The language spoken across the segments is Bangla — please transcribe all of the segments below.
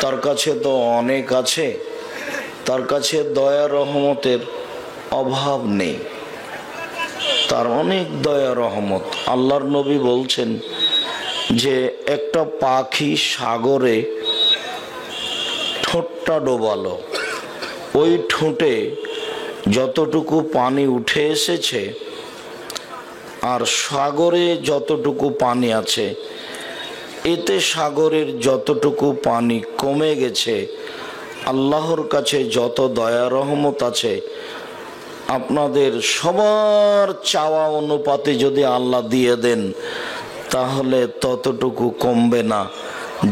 তার কাছে তো অনেক আছে, তার কাছে দয়া রহমতের অভাব নেই, তার অনেক দয়া রহমত। আল্লাহর নবী বলছেন যে একটা পাখি সাগরে ঠোঁটটা ডোবালো, ওই ঠোঁটে যতটুকু পানি উঠে এসেছে আর সাগরে যতটুকু পানি আছে, এতে সাগরের যতটুকু পানি কমে গেছে, আল্লাহর কাছে যত দয়া রহমত আছে, আপনাদের সবার চাওয়া অনুপাতে যদি আল্লাহ দিয়ে দেন তাহলে ততটুকু কমবে না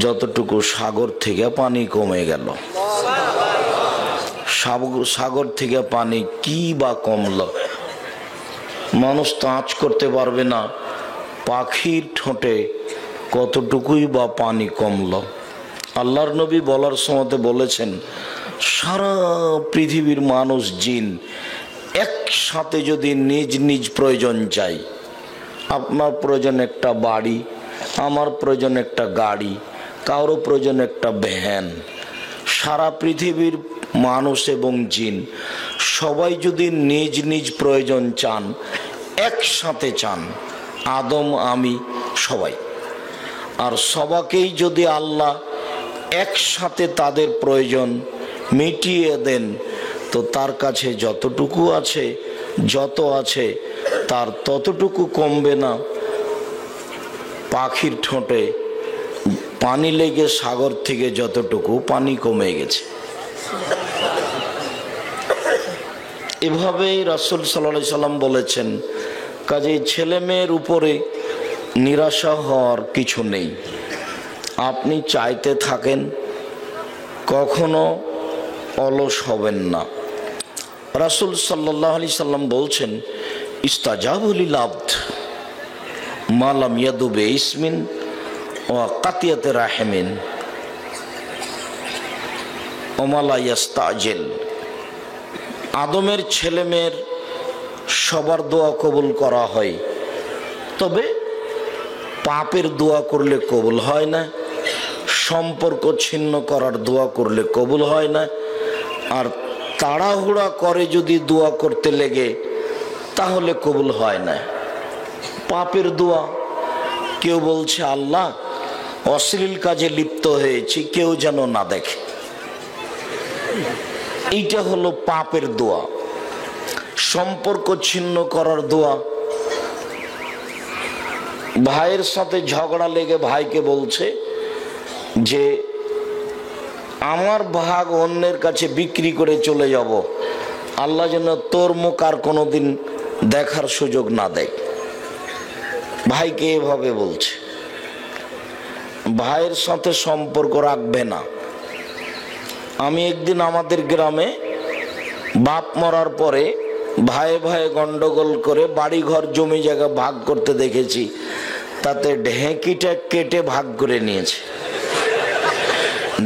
যতটুকু সাগর থেকে পানি কমে গেল। সাগর থেকে পানি কি বা কমলো, মানুষ তো আঁচ করতে পারবে না পাখির ঠোঁটে কতটুকুই বা পানি কমলো। আল্লাহর নবী বলার সময় বলেছেন, সারা পৃথিবীর মানুষ জিন একসাথে যদি নিজ নিজ প্রয়োজন চাই, আপনার প্রয়োজন একটা বাড়ি, আমার প্রয়োজন একটা গাড়ি, কারো প্রয়োজন একটা ভ্যান, সারা পৃথিবীর মানুষ এবং জিন সবাই যদি নিজ নিজ প্রয়োজন চান, একসাথে চান, আদম আমি সবাই, আর সবাকেই যদি আল্লাহ একসাথে তাদের প্রয়োজন মিটিয়ে দেন, তো তার কাছে যতটুকু আছে, যত আছে তার ততটুকু কমবে না পাখির ঠোঁটে পানি লেগে সাগর থেকে যতটুকু পানি কমে গেছে। এভাবেই রাসূল সাল্লাল্লাহু আলাইহি সাল্লাম বলেছেন, কাজেই ছেলে মেয়ের উপরে নিরাশা হওয়ার কিছু নেই। আপনি চাইতে থাকেন, কখনো অলস হবেন না। রাসূল সাল্লাল্লাহু আলাইহি সাল্লাম বলছেন, ইস্তাজাবু লিল আবদ মা লাম ইয়াদু বিইসমিন ওয়া কাতিয়াতি রাহিমিন ওয়া মা লা ইস্তাজিল। আদমের ছেলে মেয়ের সবার দোয়া কবুল করা হয়, তবে পাপের দোয়া করলে কবুল হয় না, সম্পর্ক ছিন্ন করার দোয়া করলে কবুল হয় না, আর তাড়াহুড়া করে যদি দোয়া করতে লেগে তাহলে কবুল হয় না। পাপের দোয়া, কেউ বলছে আল্লাহ অশ্লীল কাজে লিপ্ত হয়েছি, কেউ যেন না দেখে, এইটা হলো পাপের দোয়া। সম্পর্ক ছিন্ন করার দোয়া, ভাইয়ের সাথে ঝগড়া লেগে ভাইকে বলছে যে আমার ভাগ অন্যের কাছে বিক্রি করে চলে যাব, আল্লাহ যেন তোর মুখ আর কোনোদিন দেখার সুযোগ না দেয়। ভাইকে এভাবে বলছে, ভাইয়ের সাথে সম্পর্ক রাখবে না। আমি একদিন আমাদের গ্রামে বাপ মরার পরে ভাই ভাই গন্ডগোল করে বাড়ি ঘর জমি জায়গা ভাগ করতে দেখেছি, তাতে ঢেঁকিটা কেটে ভাগ করে নিয়েছে।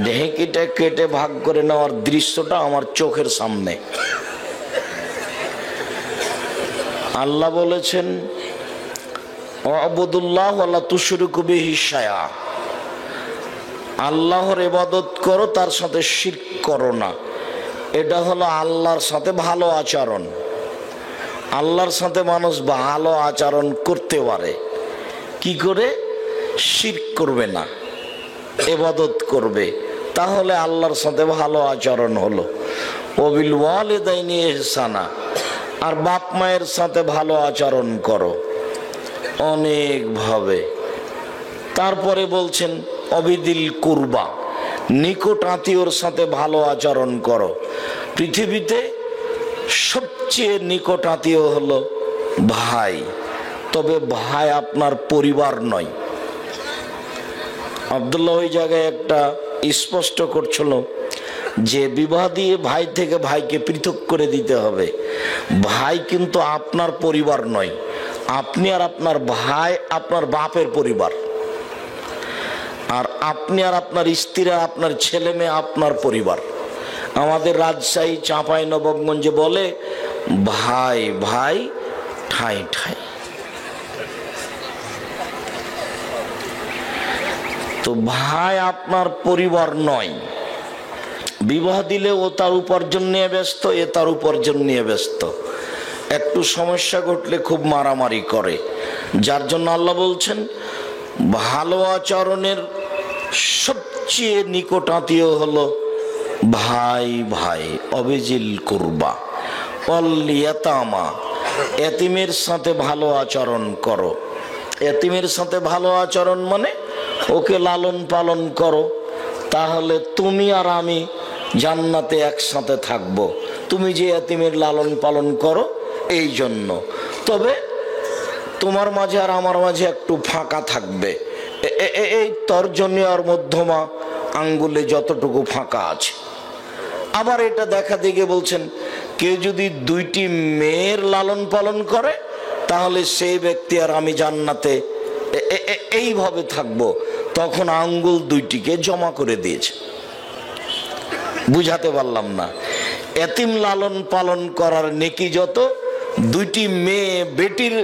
ঢেঁকিটা কেটে ভাগ করে নেওয়ার দৃশ্যটা আমার চোখের সামনে। আল্লাহ বলেছেন, ওয়াবুদুল্লাহ ওয়ালা তুশরিকু বিহি শাইআ, আল্লাহর ইবাদত করো, তার সাথে শিরক করো না। এটা হলো আল্লাহর সাথে ভালো আচরণ। আল্লাহর সাথে মানুষ ভালো আচরণ করতে পারে কি করে? শিরক করবে না, ইবাদত করবে, তাহলে আল্লাহর সাথে ভালো আচরণ হলো। ওয়াবিল ওয়ালিদাইনি ইহসানা, আর বাপ মায়ের সাথে ভালো আচরণ করো অনেক ভাবে। তারপরে বলছেন অবিদিল কুরবা, নিকট আত্মীয়র সাথে ভালো আচরণ করো। পৃথিবীতে সবচেয়ে নিকট আত্মীয় হলো ভাই, তবে ভাই আপনার পরিবার নয়। আব্দুল্লাহ ওই জায়গায় একটা স্পষ্ট করছিল যে বিবাহ দিয়ে ভাই থেকে ভাইকে পৃথক করে দিতে হবে। ভাই কিন্তু আপনার পরিবার নয়, আপনি আর আপনার ভাই আপনার বাপের পরিবার, আর আপনি আর আপনার স্ত্রী আর আপনার ছেলে মেয়ে আপনার পরিবার। আমাদের রাজশাহী চাঁপাইনবাবগঞ্জে বলে ভাই ভাই ঠাই ঠাই। তো ভাই আপনার পরিবার নয়, বিবাহ দিলে ও তার উপার্জন নিয়ে ব্যস্ত, এ তার উপার্জন নিয়ে ব্যস্ত। একটু সমস্যা ঘটলে খুব মারামারি করে। যার জন্য আল্লাহ বলছেন ভালো আচরণের সবচেয়ে নিকট আত্মীয় হলো ভাই ভাই, অবিজিল কুরবা অলিয়াতামা, এতিমের সাথে ভালো আচরণ করো। এতিমের সাথে ভালো আচরণ মানে ওকে লালন পালন করো, তাহলে তুমি আর আমি জান্নাতে একসাথে থাকবো। তুমি যে এতিমের লালন পালন করো এই জন্য। তবে তোমার মাঝে আর আমার মাঝে একটু ফাঁকা থাকবে, এই তর্জনী আর মধ্যমা আঙ্গুলে যতটুকু ফাঁকা আছে। আবার এটা দেখা দিকে বলছেন কেউ যদি দুইটি মেয়ের লালন পালন করে তাহলে সেই ব্যক্তি আর আমি জান্নাতে এইভাবে থাকবো। তখন আঙ্গুল দুইটিকে জমা করে দিয়েছে। বুঝাতে পারলাম না? এতিম লালন পালন করার নেকি যত, দুইটি মেয়ে বেটির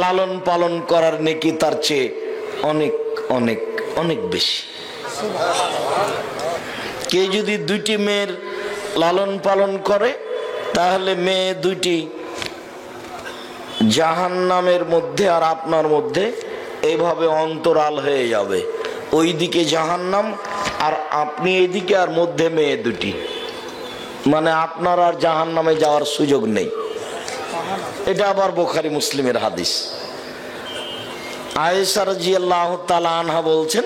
লালন পালন করার নেকি তার চেয়ে অনেক অনেক অনেক বেশি। কে যদি দুইটি মেয়ের লালন পালন করে তাহলে মেয়ে দুইটি জাহান্নামের মধ্যে আর আপনার মধ্যে এইভাবে অন্তরাল হয়ে যাবে। ওইদিকে জাহান্নাম আর আপনি এইদিকে, আর মধ্যে মেয়ে দুটি, মানে আপনার আর জাহান্নামে যাওয়ার সুযোগ নেই। এটা আবার বুখারী মুসলিমের হাদিস। আয়েশা রাদিয়াল্লাহু তাআলা আনহা বলছেন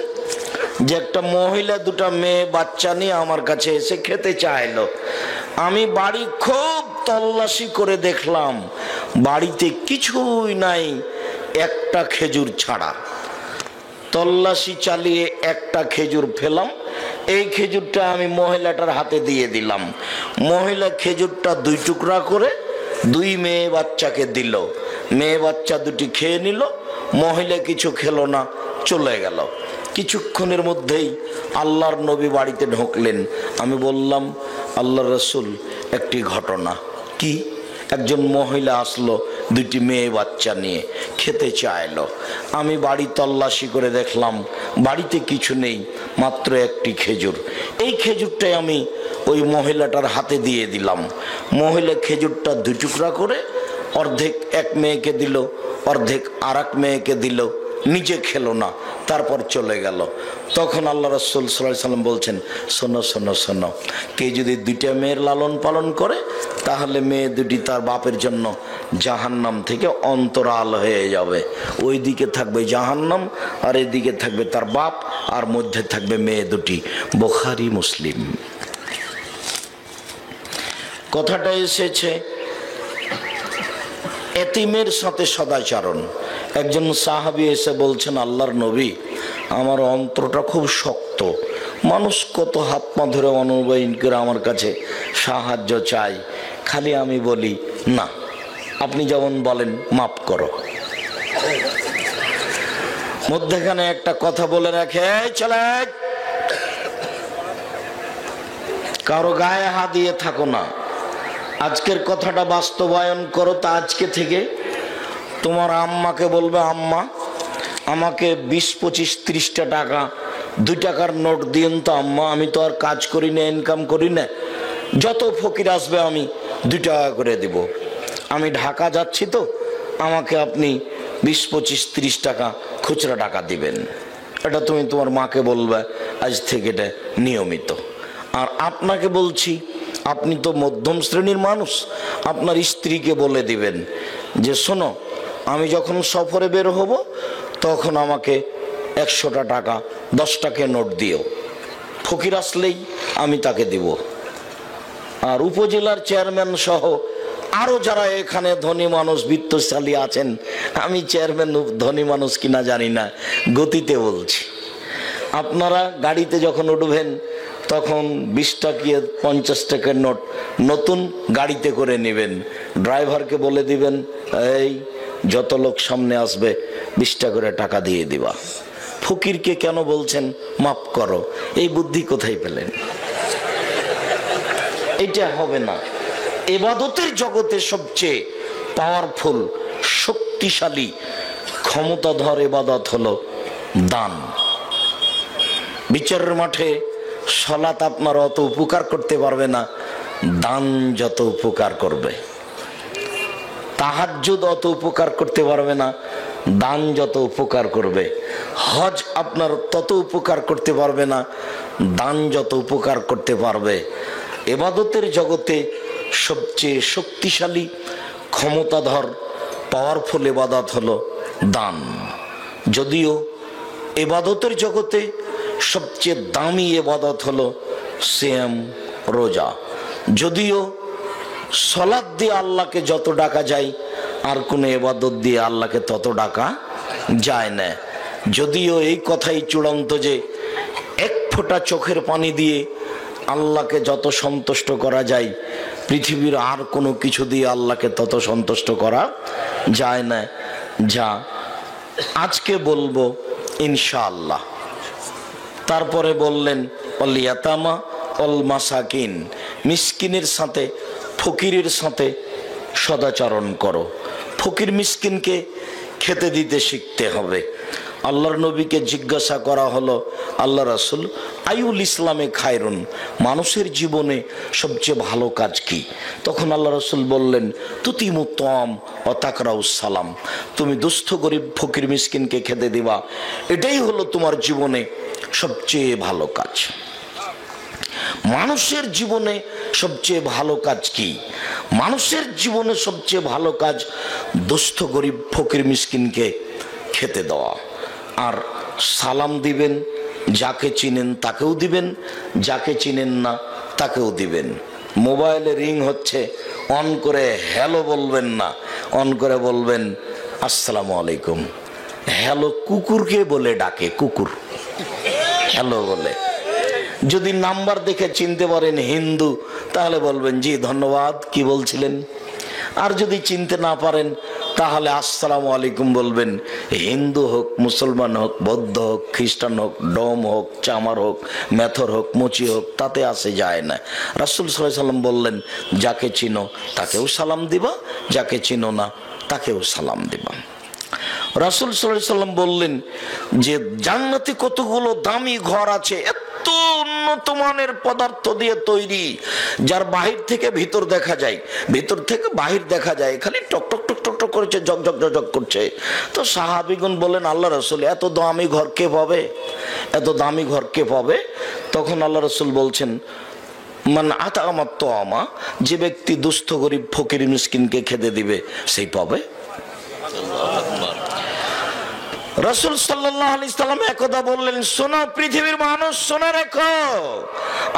যে একটা মহিলা দুটা মেয়ে বাচ্চা নিয়ে আমার কাছে এসে খেতে চাইলো। আমি বাড়ি খুব তল্লাশি করে দেখলাম বাড়িতে কিছুই নাই, একটা খেজুর ছাড়া। তল্লাশি চালিয়ে একটা খেজুর পেলাম। এই খেজুরটা আমি মহিলাটার হাতে দিয়ে দিলাম। মহিলা খেজুরটা দুই টুকরা করে দুই মেয়ে বাচ্চাকে দিল। মেয়ে বাচ্চা দুটি খেয়ে নিল, মহিলা কিছু খেলো না, চলে গেল। কিছুক্ষণের মধ্যেই আল্লাহর নবী বাড়িতে ঢুকলেন। আমি বললাম আল্লাহর রাসূল একটি ঘটনা। কি? একজন মহিলা আসলো দুটি মেয়ে বাচ্চা নিয়ে খেতে চাইলো। আমি বাড়ি তল্লাশি করে দেখলাম বাড়িতে কিছু নেই, মাত্র একটি খেজুর। এই খেজুরটাই আমি ওই মহিলাটার হাতে দিয়ে দিলাম। মহিলা খেজুরটা দুই টুকরা করে অর্ধেক এক মেয়েকে দিল, অর্ধেক আর এক মেয়েকে দিল, নিজে খেলো না, তারপর চলে গেল। তখন আল্লাহ রাসূল সাল্লাল্লাহু আলাইহি ওয়াসাল্লাম বলছেন শোনো শোনো শোনো, কে যদি দুইটা মেয়ের লালন পালন করে তাহলে মেয়ে দুটি তার বাপের জন্য জাহান্নাম থেকে অন্তরাল হয়ে যাবে। ওই দিকে থাকবে জাহান্নাম আর এদিকে থাকবে তার বাপ, আর মধ্যে থাকবে মেয়ে দুটি। বুখারী মুসলিম। কথাটা এসেছে এতিমের সাথে সদাচরণ। একজন সাহাবী এসে বলছেন আল্লাহর নবী, আমার অন্তরটা খুব শক্ত, মানুষ কত হাত পা ধরে অনুনয়ন করে আমার কাছে সাহায্য চাই, খালি আমি বলি না, আপনি যেমন বলেন মাফ করো। মধ্যখানে একটা কথা বলে রাখে, চলে কারো গায়ে হাত দিয়ে থাকো না। আজকের কথাটা বাস্তবায়ন করো। তা আজকে থেকে তোমার আম্মাকে বলবে, আম্মা আমাকে 20-25-30টা টাকা 2 টাকার নোট দিন তো আম্মা, আমি তো আর কাজ করি না, ইনকাম করি না, যত ফকির আসবে আমি 2 টাকা করে দেব। আমি ঢাকা যাচ্ছি তো, আমাকে আপনি 20-25-30 টাকা খুচরা টাকা দিবেন। এটা তুমি তোমার মাকে বলবে আজ থেকে, এটা নিয়মিত। আর আপনাকে বলছি, আপনি তো মধ্যম শ্রেণীর মানুষ, আপনার স্ত্রীকে বলে দিবেন যে শোনো, আমি যখন সফরে বের হব তখন আমাকে 100টা টাকা 10 টাকা নোট দিও, ফকির আসলেই আমি তাকে দিব। আর উপজেলার চেয়ারম্যান সহ আরো যারা এখানে ধনী মানুষ বিত্তশালী আছেন, আমি চেয়ারম্যান ধনী মানুষ কিনা জানি না, গতিতে বলছি, আপনারা গাড়িতে যখন উঠবেন তখন 20 টাকা 50 টাকার নোট নতুন গাড়িতে করে নেবেন। ড্রাইভারকে বলে দিবেন, এই যত লোক সামনে আসবে 20 টাকা করে টাকা দিয়ে দিবা। ফকিরকে কেন বলছেন মাফ করো? এই বুদ্ধি কোথায় পেলেন? এটা হবে না। ইবাদতের জগতে সবচেয়ে পাওয়ারফুল, শক্তিশালী, ক্ষমতাধর ইবাদত হলো দান। বিচারের মাঠে সালাত আপনার অত উপকার করতে পারবে না দান যত উপকার করবে, তাহাজ্জুদ অত উপকার করতে পারবে না দান যত উপকার করবে, হজ আপনার তত উপকার করতে পারবে না দান যত উপকার করতে পারবে। ইবাদতের জগতে সবচেয়ে শক্তিশালী ক্ষমতাধর পাওয়ারফুল ইবাদত হলো দান। যদিও ইবাদতের জগতে সবচেয়ে দামি ইবাদত হলো সিয়াম রোজা, যদিও সালাত দিয়ে আল্লাহকে যত ডাকা যায় আর কোনো ইবাদত দিয়ে আল্লাহকে তত ডাকা যায় না। যদিও এই কথাই চূড়ান্ত যে এক ফোঁটা চোখের পানি দিয়ে আল্লাহকে যত সন্তুষ্ট করা যায় পৃথিবীর আর কোনো কিছু দিয়ে আল্লাহকে তত সন্তুষ্ট করা যায় না, যা আজকে বলবো ইনশাআল্লাহ। তারপরে বললেন অল ইয়াতামা অল মাসাকিন, মিসকিনের সাথে ফকিরের সাথে সদাচরণ করো। ফকির মিসকিনকে খেতে দিতে শিখতে হবে। আল্লাহর নবীকে জিজ্ঞাসা করা হলো, আল্লাহ রাসূল আইউল ইসলামে খায়রুন, মানুষের জীবনে সবচেয়ে ভালো কাজ কি? তখন আল্লাহ রাসূল বললেন তুতিমু তাম ওয়া তাকরাউস সালাম, তুমি দুস্থ গরিব ফকির মিসকিনকে খেতে দিবা, এটাই হলো তোমার জীবনে সবচেয়ে ভালো কাজ। মানুষের জীবনে সবচেয়ে ভালো কাজ কি? মানুষের জীবনে সবচেয়ে ভালো কাজ দুস্থ গরিব ফকির মিসকিনকে খেতে দেওয়া। আর সালাম দিবেন, যাকে চিনেন তাকেও দিবেন, যাকে চিনেন না তাকেও দিবেন। মোবাইলে রিং হচ্ছে, অন করে হ্যালো বলবেন না, অন করে বলবেন আসসালামু আলাইকুম। হ্যালো কুকুরকে বলে ডাকে, কুকুর হ্যালো বলে। যদি নাম্বার দেখে চিনতে পারেন হিন্দু, তাহলে বলবেন জি ধন্যবাদ, কি বলছিলেন। আর যদি চিনতে না পারেন তাহলে আসসালামু আলাইকুম বলবেন। হিন্দু হোক, মুসলমান হোক, বৌদ্ধ হোক, খ্রিস্টান হোক, ডোম হোক, চামার হোক, মেথর হোক, মুচি হোক, তাতে আসে যায় না। রাসূল সাল্লাল্লাহু আলাইহি সাল্লাম বললেন যাকে চিনো তাকেও সালাম দিবা, যাকে চিনো না তাকেও সালাম দিবা। রাসূল সাল্লাল্লাহু আলাইহি সাল্লাম বললেন যে জান্নাতে কতগুলো দামি ঘর আছে, এত উন্নত মানের পদার্থ দিয়ে তৈরি, যার বাহির থেকে ভিতর দেখা যায়, ভিতর থেকে বাহির দেখা যায়, খালি টক টক টক টক টক করছে, জগ জগ জগ জগ করছে। তো সাহাবীগণ বলেন আল্লাহ রাসূল এত দামি ঘর কে পাবে, এত দামি ঘর কে পাবে? তখন আল্লাহ রাসূল বলছেন মান আতামাত তাআমা, যে ব্যক্তি দুস্থ গরিব ফকির মিসকিনকে খেতে দিবে সেই পাবে। রাসূল সাল্লাল্লাহু আলাইহি সাল্লাম একদা বললেন শোনো পৃথিবীর মানুষ, শোনো রেখো,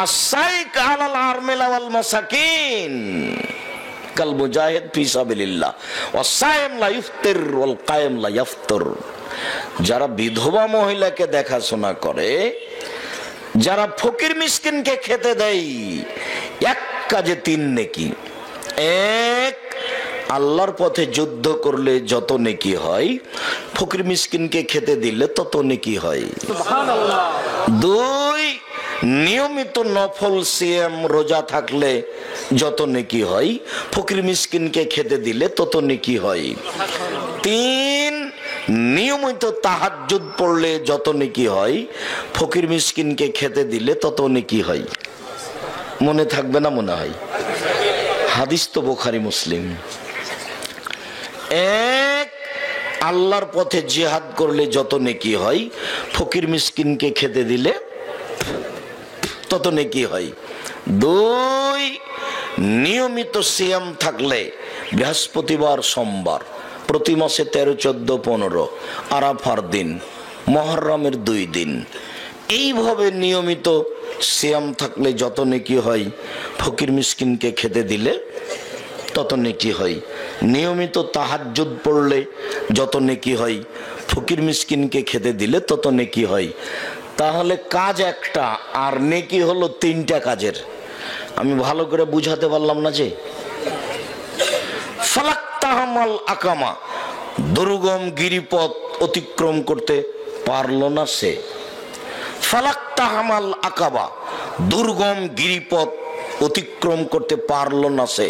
আসাইক আলাল আরমিলা ওয়াল মাসাকিন কাল মুজাহিদ ফি সাবিলিল্লাহ ওয়াস সাইম লা ইফতির ওয়াল কায়েম লা ইফতির। যারা বিধবা মহিলাকে দেখাশোনা করে, যারা ফকির মিসকিনকে খেতে দেয়, এক কাজে তিন নেকি। এক, আল্লাহর পথে যুদ্ধ করলে যত নেকি হয়, ফকির মিসকিনকে খেতে দিলে তত নেকি হয়। সুবহানাল্লাহ। দুই, নিয়মিত নফল সিয়াম রোজা থাকলে যত নেকি হয়, ফকির মিসকিনকে খেতে দিলে তত নেকি হয়। তিন, নিয়মিত তাহাজ্জুদ পড়লে যত নেকি হয়, ফকির মিসকিনকে খেতে দিলে তত নেকি হয়। মনে থাকবে না মনে হয়? হাদিস তো বুখারী মুসলিম। এক, আল্লাহর পথে জিহাদ করলে যত নেকি হয়, ফকির মিসকিনকে খেতে দিলে তত নেকি হয়। দুই, নিয়মিত সিয়াম থাকলে বৃহস্পতিবার সোমবার প্রতি মাসে 13, 14, 15 আরাফার দিন, মুহররমের 2 দিন, এইভাবে নিয়মিত সিয়াম থাকলে যত নেকি হয়, ফকির মিসকিনকে খেতে দিলে তত নেকি হয়। নিয়মিত তাহাজ্জুদ পড়লে যত নেকি হয়, ফকির মিসকিনকে খেতে দিলে তত নেকি হয়। তাহলে কাজ একটা আর নেকি হলো 3টা কাজের। আমি ভালো করে বুঝাতে পারলাম না যে? ফালাক্তাহামাল আকামা, দুর্গম গিরিপথ অতিক্রম করতে পারলো না সে। ফালাক্তাহামাল আকাবা, দুর্গম গিরিপথ অতিক্রম করতে পারলো না সে।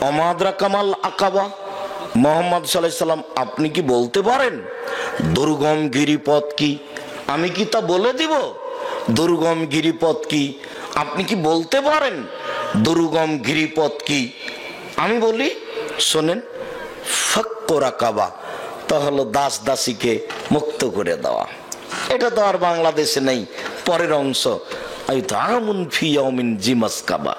অমাদ্রা কামাল আকাবা, মুহাম্মদ সাল্লাল্লাহু আলাইহি সাল্লাম আপনি কি বলতে পারেন দুর্গম গিরিপথ কি? আমি কি তা বলে দিব? দুর্গম গিরিপথ কি? আপনি কি বলতে পারেন দুর্গম গিরিপথ কি? আমি বলি, শোনেন, ফাক্কু রাকাবা, তা হলো দাস দাসীকে মুক্ত করে দেওয়া। এটা তো আর বাংলাদেশে নেই। পরের অংশ, আইতামুন ফি ইয়াউমিন জি মাসকাবা,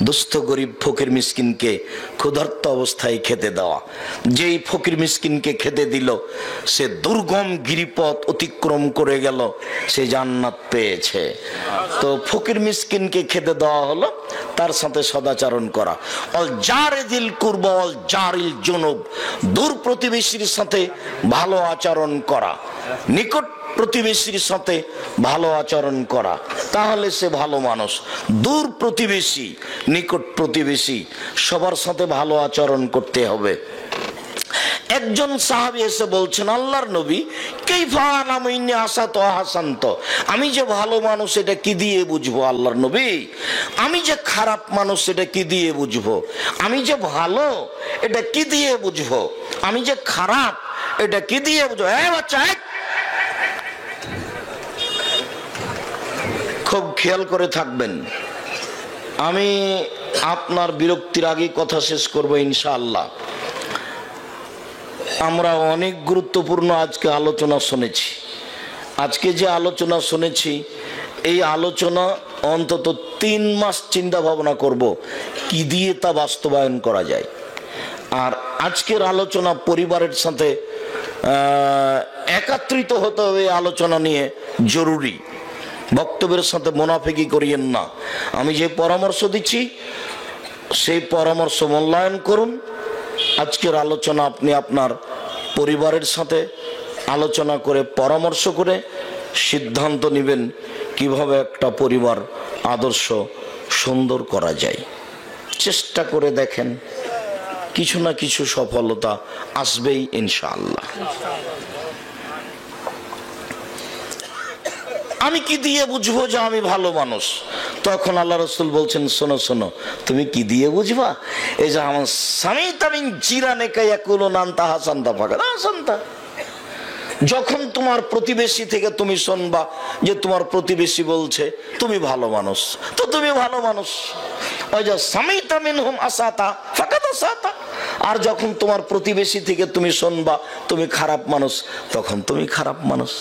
দুস্থ গরিব ফকির মিসকিনকে ক্ষুধার্ত অবস্থায় খেতে দেওয়া। যেই ফকির মিসকিনকে খেতে দিল, সে দুর্গম গিরিপথ অতিক্রম করে গেল, সে জান্নাত পেয়েছে। তো ফকির মিসকিনকে খেতে দেওয়া হলো, তার সাথে সদাচরণ করা। অল জারিল কুরবা অল জারিল জুনুব, দূর প্রতিবেশীর সাথে ভালো আচরণ করা, নিকট প্রতিবেশীর সাথে ভালো আচরণ করা, তাহলে সে ভালো মানুষ। দূর প্রতিবেশী, নিকট প্রতিবেশী, সবার সাথে ভালো আচরণ করতে হবে। একজন সাহাবী এসে বলছেন, আল্লাহর নবী, কাইফা আলামু ইন্নী আসাতু আহসান্ত, আমি যে ভালো মানুষ এটা কি দিয়ে বুঝবো আল্লাহর নবী? আমি যে খারাপ মানুষ এটা কি দিয়ে বুঝবো? আমি যে ভালো এটা কি দিয়ে বুঝবো? আমি যে খারাপ এটা কি দিয়ে বুঝবো? এই বাচ্চা, খুব খেয়াল করে থাকবেন। আমি আপনার বিরক্তির আগে কথা শেষ করব ইনশাআল্লাহ। আমরা অনেক গুরুত্বপূর্ণ আজকে আলোচনা শুনেছি। আজকে যে আলোচনা শুনেছি, এই আলোচনা অন্তত 3 মাস চিন্তা ভাবনা করব কি দিয়ে তা বাস্তবায়ন করা যায়। আর আজকের আলোচনা পরিবারের সাথে একত্রিত হতে হবে, আলোচনা নিয়ে জরুরি। বক্তব্যের সাথে মুনাফিকি করিয়েন না। আমি যে পরামর্শ দিচ্ছি সেই পরামর্শ মূল্যায়ন করুন। আজকের আলোচনা আপনি আপনার পরিবারের সাথে আলোচনা করে পরামর্শ করে সিদ্ধান্ত নেবেন কিভাবে একটা পরিবার আদর্শ সুন্দর করা যায়। চেষ্টা করে দেখেন, কিছু না কিছু সফলতা আসবেই ইনশাআল্লাহ। আমি কি দিয়ে বুঝবো যে আমি ভালো মানুষ? তখন আল্লাহ রাসূল বলছেন, শোনো শোনো, তুমি কি দিয়ে বুঝবা? এই যে আমার স্বামী তামিন জিরানে কায়াকুলুন আনতা হাসানতা ফাকাদ হাসানতা, যখন তোমার প্রতিবেশী থেকে তুমি শুনবা যে তোমার প্রতিবেশী বলছে তুমি ভালো মানুষ, তো তুমি ভালো মানুষ। ওই যে স্বামী তামিনহুম আসাতা ফাকাদ আসাতা, আর যখন তোমার প্রতিবেশী থেকে তুমি শুনবা তুমি খারাপ মানুষ, তখন তুমি খারাপ মানুষ।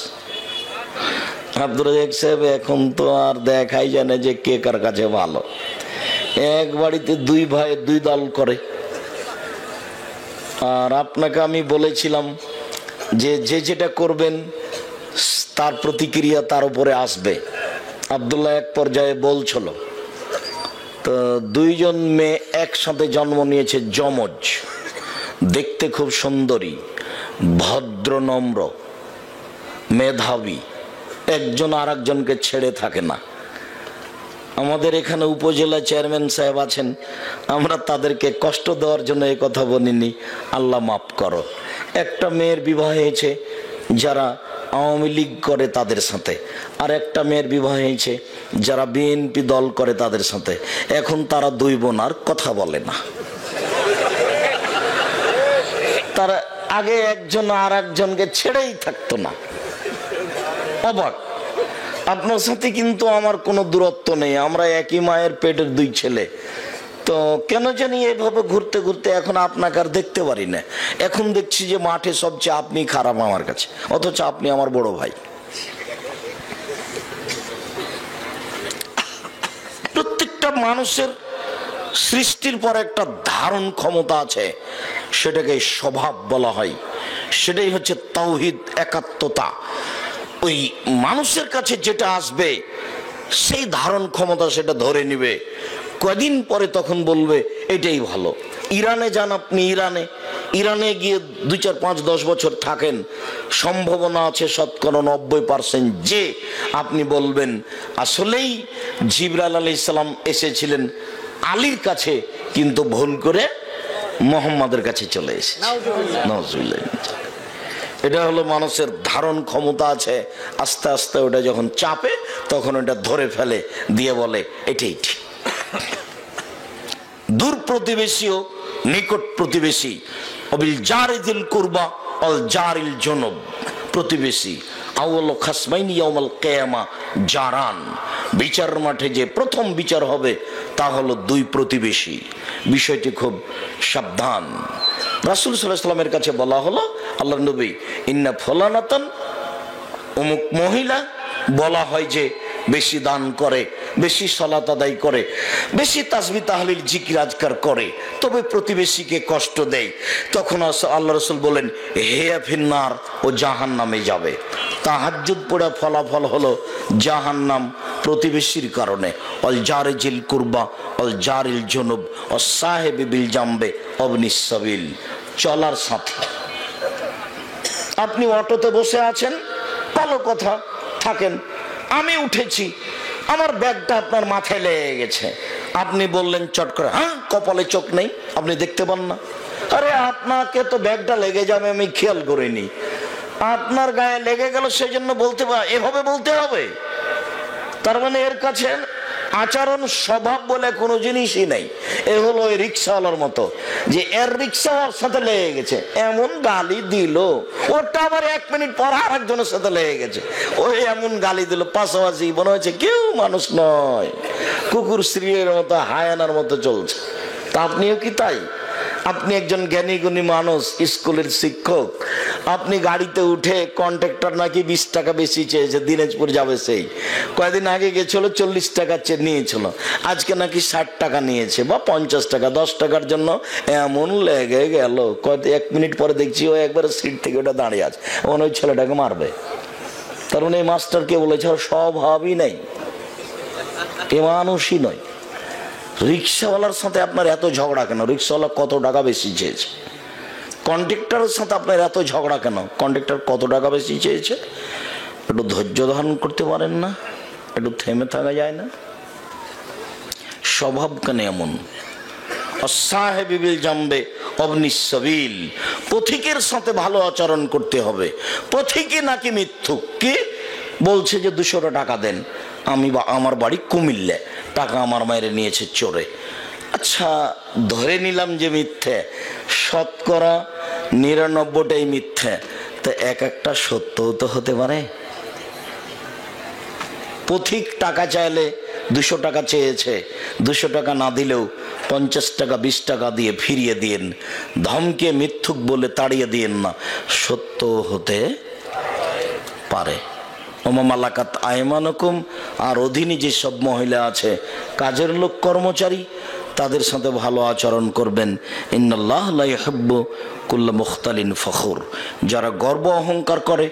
আব্দুর রাজ্জাক সাহেব, এখন তো আর দেখাই যায় না যে কে কার কাছে ভালো। এক বাড়িতে 2 ভাই 2 দল করে। আর আপনাকে আমি বলেছিলাম যে যে যেটা করবেন তার প্রতিক্রিয়া তার উপরে আসবে। আব্দুল্লাহ এক পর্যায়ে বলছিল, তো 2 জন মেয়ে একসাথে জন্ম নিয়েছে, যমজ, দেখতে খুব সুন্দরী, ভদ্র, নম্র, মেধাবী, একজন আর একজনকে ছেড়ে থাকে না। আমাদের এখানে উপজেলা চেয়ারম্যান সাহেব আছেন, আমরা তাদেরকে কষ্ট দেওয়ার জন্য এই কথা বলিনি, আল্লাহ মাফ করো। একটা মেয়ের বিবাহ হয়েছে যারা আওয়ামী লীগ করে তাদের সাথে, আর একটা মেয়ের বিবাহ হয়েছে যারা বিএনপি দল করে তাদের সাথে। এখন তারা 2 বোন আর কথা বলে না। তারা আগে একজন আর একজনকে ছেড়েই থাকতো না। অবাক, আপনার সাথে কিন্তু আমার কোনো দূরত্ব নেই, আমরা একই মায়ের পেটের 2 ছেলে, তো কেন জানি এভাবে ঘুরতে ঘুরতে এখন আপনাকে আর দেখতে পারি না। এখন দেখছি যে মাঠে সবচেয়ে আপনি খারাপ আমার কাছে, অথচ আপনি আমার বড় ভাই। প্রত্যেকটা মানুষের সৃষ্টির পর একটা ধারণ ক্ষমতা আছে, সেটাকে স্বভাব বলা হয়। সেটাই হচ্ছে তাওহীদ, একাত্মতা। ওই মানুষের কাছে যেটা আসবে সেই ধারণ ক্ষমতা সেটা ধরে নিবে, কদিন পরে তখন বলবে এটাই ভালো। ইরানে যান আপনি, ইরানে গিয়ে 2, 4, 5, 10 বছর থাকেন, সম্ভাবনা আছে 90% যে আপনি বলবেন আসলেই জিবরাইল আলাইহিস সালাম এসেছিলেন আলীর কাছে, কিন্তু ভুল করে মুহাম্মাদের কাছে চলে এসেছে। নাউজুবিল্লাহ। এটা হলো মানুষের ধারণ ক্ষমতা আছে, আস্তে আস্তে ওটা যখন চাপে তখন ওটা ধরে ফেলে, দিয়ে বলে এটাই ঠিক। দূর প্রতিবেশী ও নিকট প্রতিবেশী, অবিল জারিল কুরবা অল জারিল জুনুব, প্রতিবেশী আউয়ালু খাসমাইনি ইয়াউমাল কিয়ামা জারান, বিচার মাঠে যে প্রথম বিচার হবে তা হলো দুই প্রতিবেশী। বিষয়টি খুব সাবধান। রাসূল সাল্লাল্লাহু আলাইহি ওয়াসাল্লামের কাছে বলা হলো, আল্লাহর নবী, ইন্না ফুলানাতান, অমুক মহিলা বলা হয় যে বেশি দান করে, বেশি সালাত আদায় করে, বেশি তাসবিহ তাহলিল জিকির আজকার করে, তবে প্রতিবেশীকে কষ্ট দেয়। তখন আল্লাহ রাসূল বলেন, হিয়া ফিন্নার, ও জাহান্নামে যাবে। তাহাজ্জুদ পড়া ফলাফল হলো জাহান্নাম প্রতিবেশীর কারণে। অল জারিজিল কুরবা অল জারিল জুনুব ও সাহেবি বিল জামবে অবনিস সাবিল, চলার সাথী। আপনি অটোতে বসে আছেন, ভালো কথা, থাকেন। আমি উঠেছি, আমার ব্যাগটা আপনার মাথায় লেগে গেছে। আপনি বললেন চট করে, হ্যাঁ কপালে চোখ নেই, আপনি দেখতে পান না। আরে আপনাকে তো ব্যাগটা লেগে যাবে আমি খেয়াল করিনি, আপনার গায়ে লেগে গেল সেই জন্য বলতে এভাবে বলতে হবে? তার মানে এর কাছে আচরণ স্বভাব বলে কোনো জিনিসই নেই। এ হলো ওই রিক্সাওয়ালার মতো, যে এর রিক্সাওয়ালার সাথে লেগে গেছে, এমন গালি দিল, ওটা আবার 1 মিনিট পর আর একজনের সাথে লেগে গেছে, ওই এমন গালি দিল, পাশাপাশি মনে হচ্ছে কেউ মানুষ নয়, কুকুর স্ত্রীর মতো হায়ানার মতো চলছে। তা আপনিও কি তাই? আপনি একজন জ্ঞানী গুণী মানুষ, স্কুলের শিক্ষক, আপনি গাড়িতে উঠে কন্ট্রাক্টর নাকি 20 টাকা বেশি চেয়েছে, দিনাজপুর যাবে, সেই কয়েকদিন আগে গেছিল 40 টাকা নিয়েছিল, আজকে নাকি 60 টাকা নিয়েছে বা 50 টাকা, 10 টাকার জন্য এমন লেগে গেল। 1 মিনিট পরে দেখছি ও একবার সিট থেকে ওটা দাঁড়িয়ে আছে, ওই ছেলেটাকে মারবে। তার মানে এই মাস্টারকে বলেছে স্বভাবই নেই, এ মানুষই নয়। রিক্সাওয়ালার সাথে আপনার এত ঝগড়া কেন? রিক্সাওয়ালা কত টাকা বেশি চেয়েছে? কন্ট্রাক্টরের সাথে আপনার এত ঝগড়া কেন? কন্ট্রাক্টর কত টাকা বেশি চেয়েছে? একটু ধৈর্য ধারণ করতে পারেন না? একটু থেমে থাকা যায় না? স্বভাব কেন এমন? সাহেবি বিল জামবে অবনিস সাবিল, পথিকের সাথে ভালো আচরণ করতে হবে। পথিকে নাকি মিথ্যুক, কি বলছে যে 200 টাকা দেন, আমার বাড়ি কুমিল্লা, টাকা আমার মায়ের নিয়েছে চোরে। আচ্ছা ধরে নিলাম যে মিথ্যে, 99%টাই মিথ্যে, তো একটা সত্যও তো হতে পারে। পথিক টাকা চাইলে 200 টাকা চেয়েছে, 200 টাকা না দিলেও 50 টাকা 20 টাকা দিয়ে ফিরিয়ে দিন, ধমকে মিথ্যুক বলে তাড়িয়ে দিন না, সত্য হতে পারে। ওমামালাকাত আয়মানুকুম, আর অধীনে যেসব মহিলা আছে, কাজের লোক, কর্মচারী, তাদের সাথে ভালো আচরণ করবেন। ইন্নাল্লাহ লা ইউহিব্বু কুল্লা মুখতালিন ফখুর, যারা গর্ব অহংকার করে,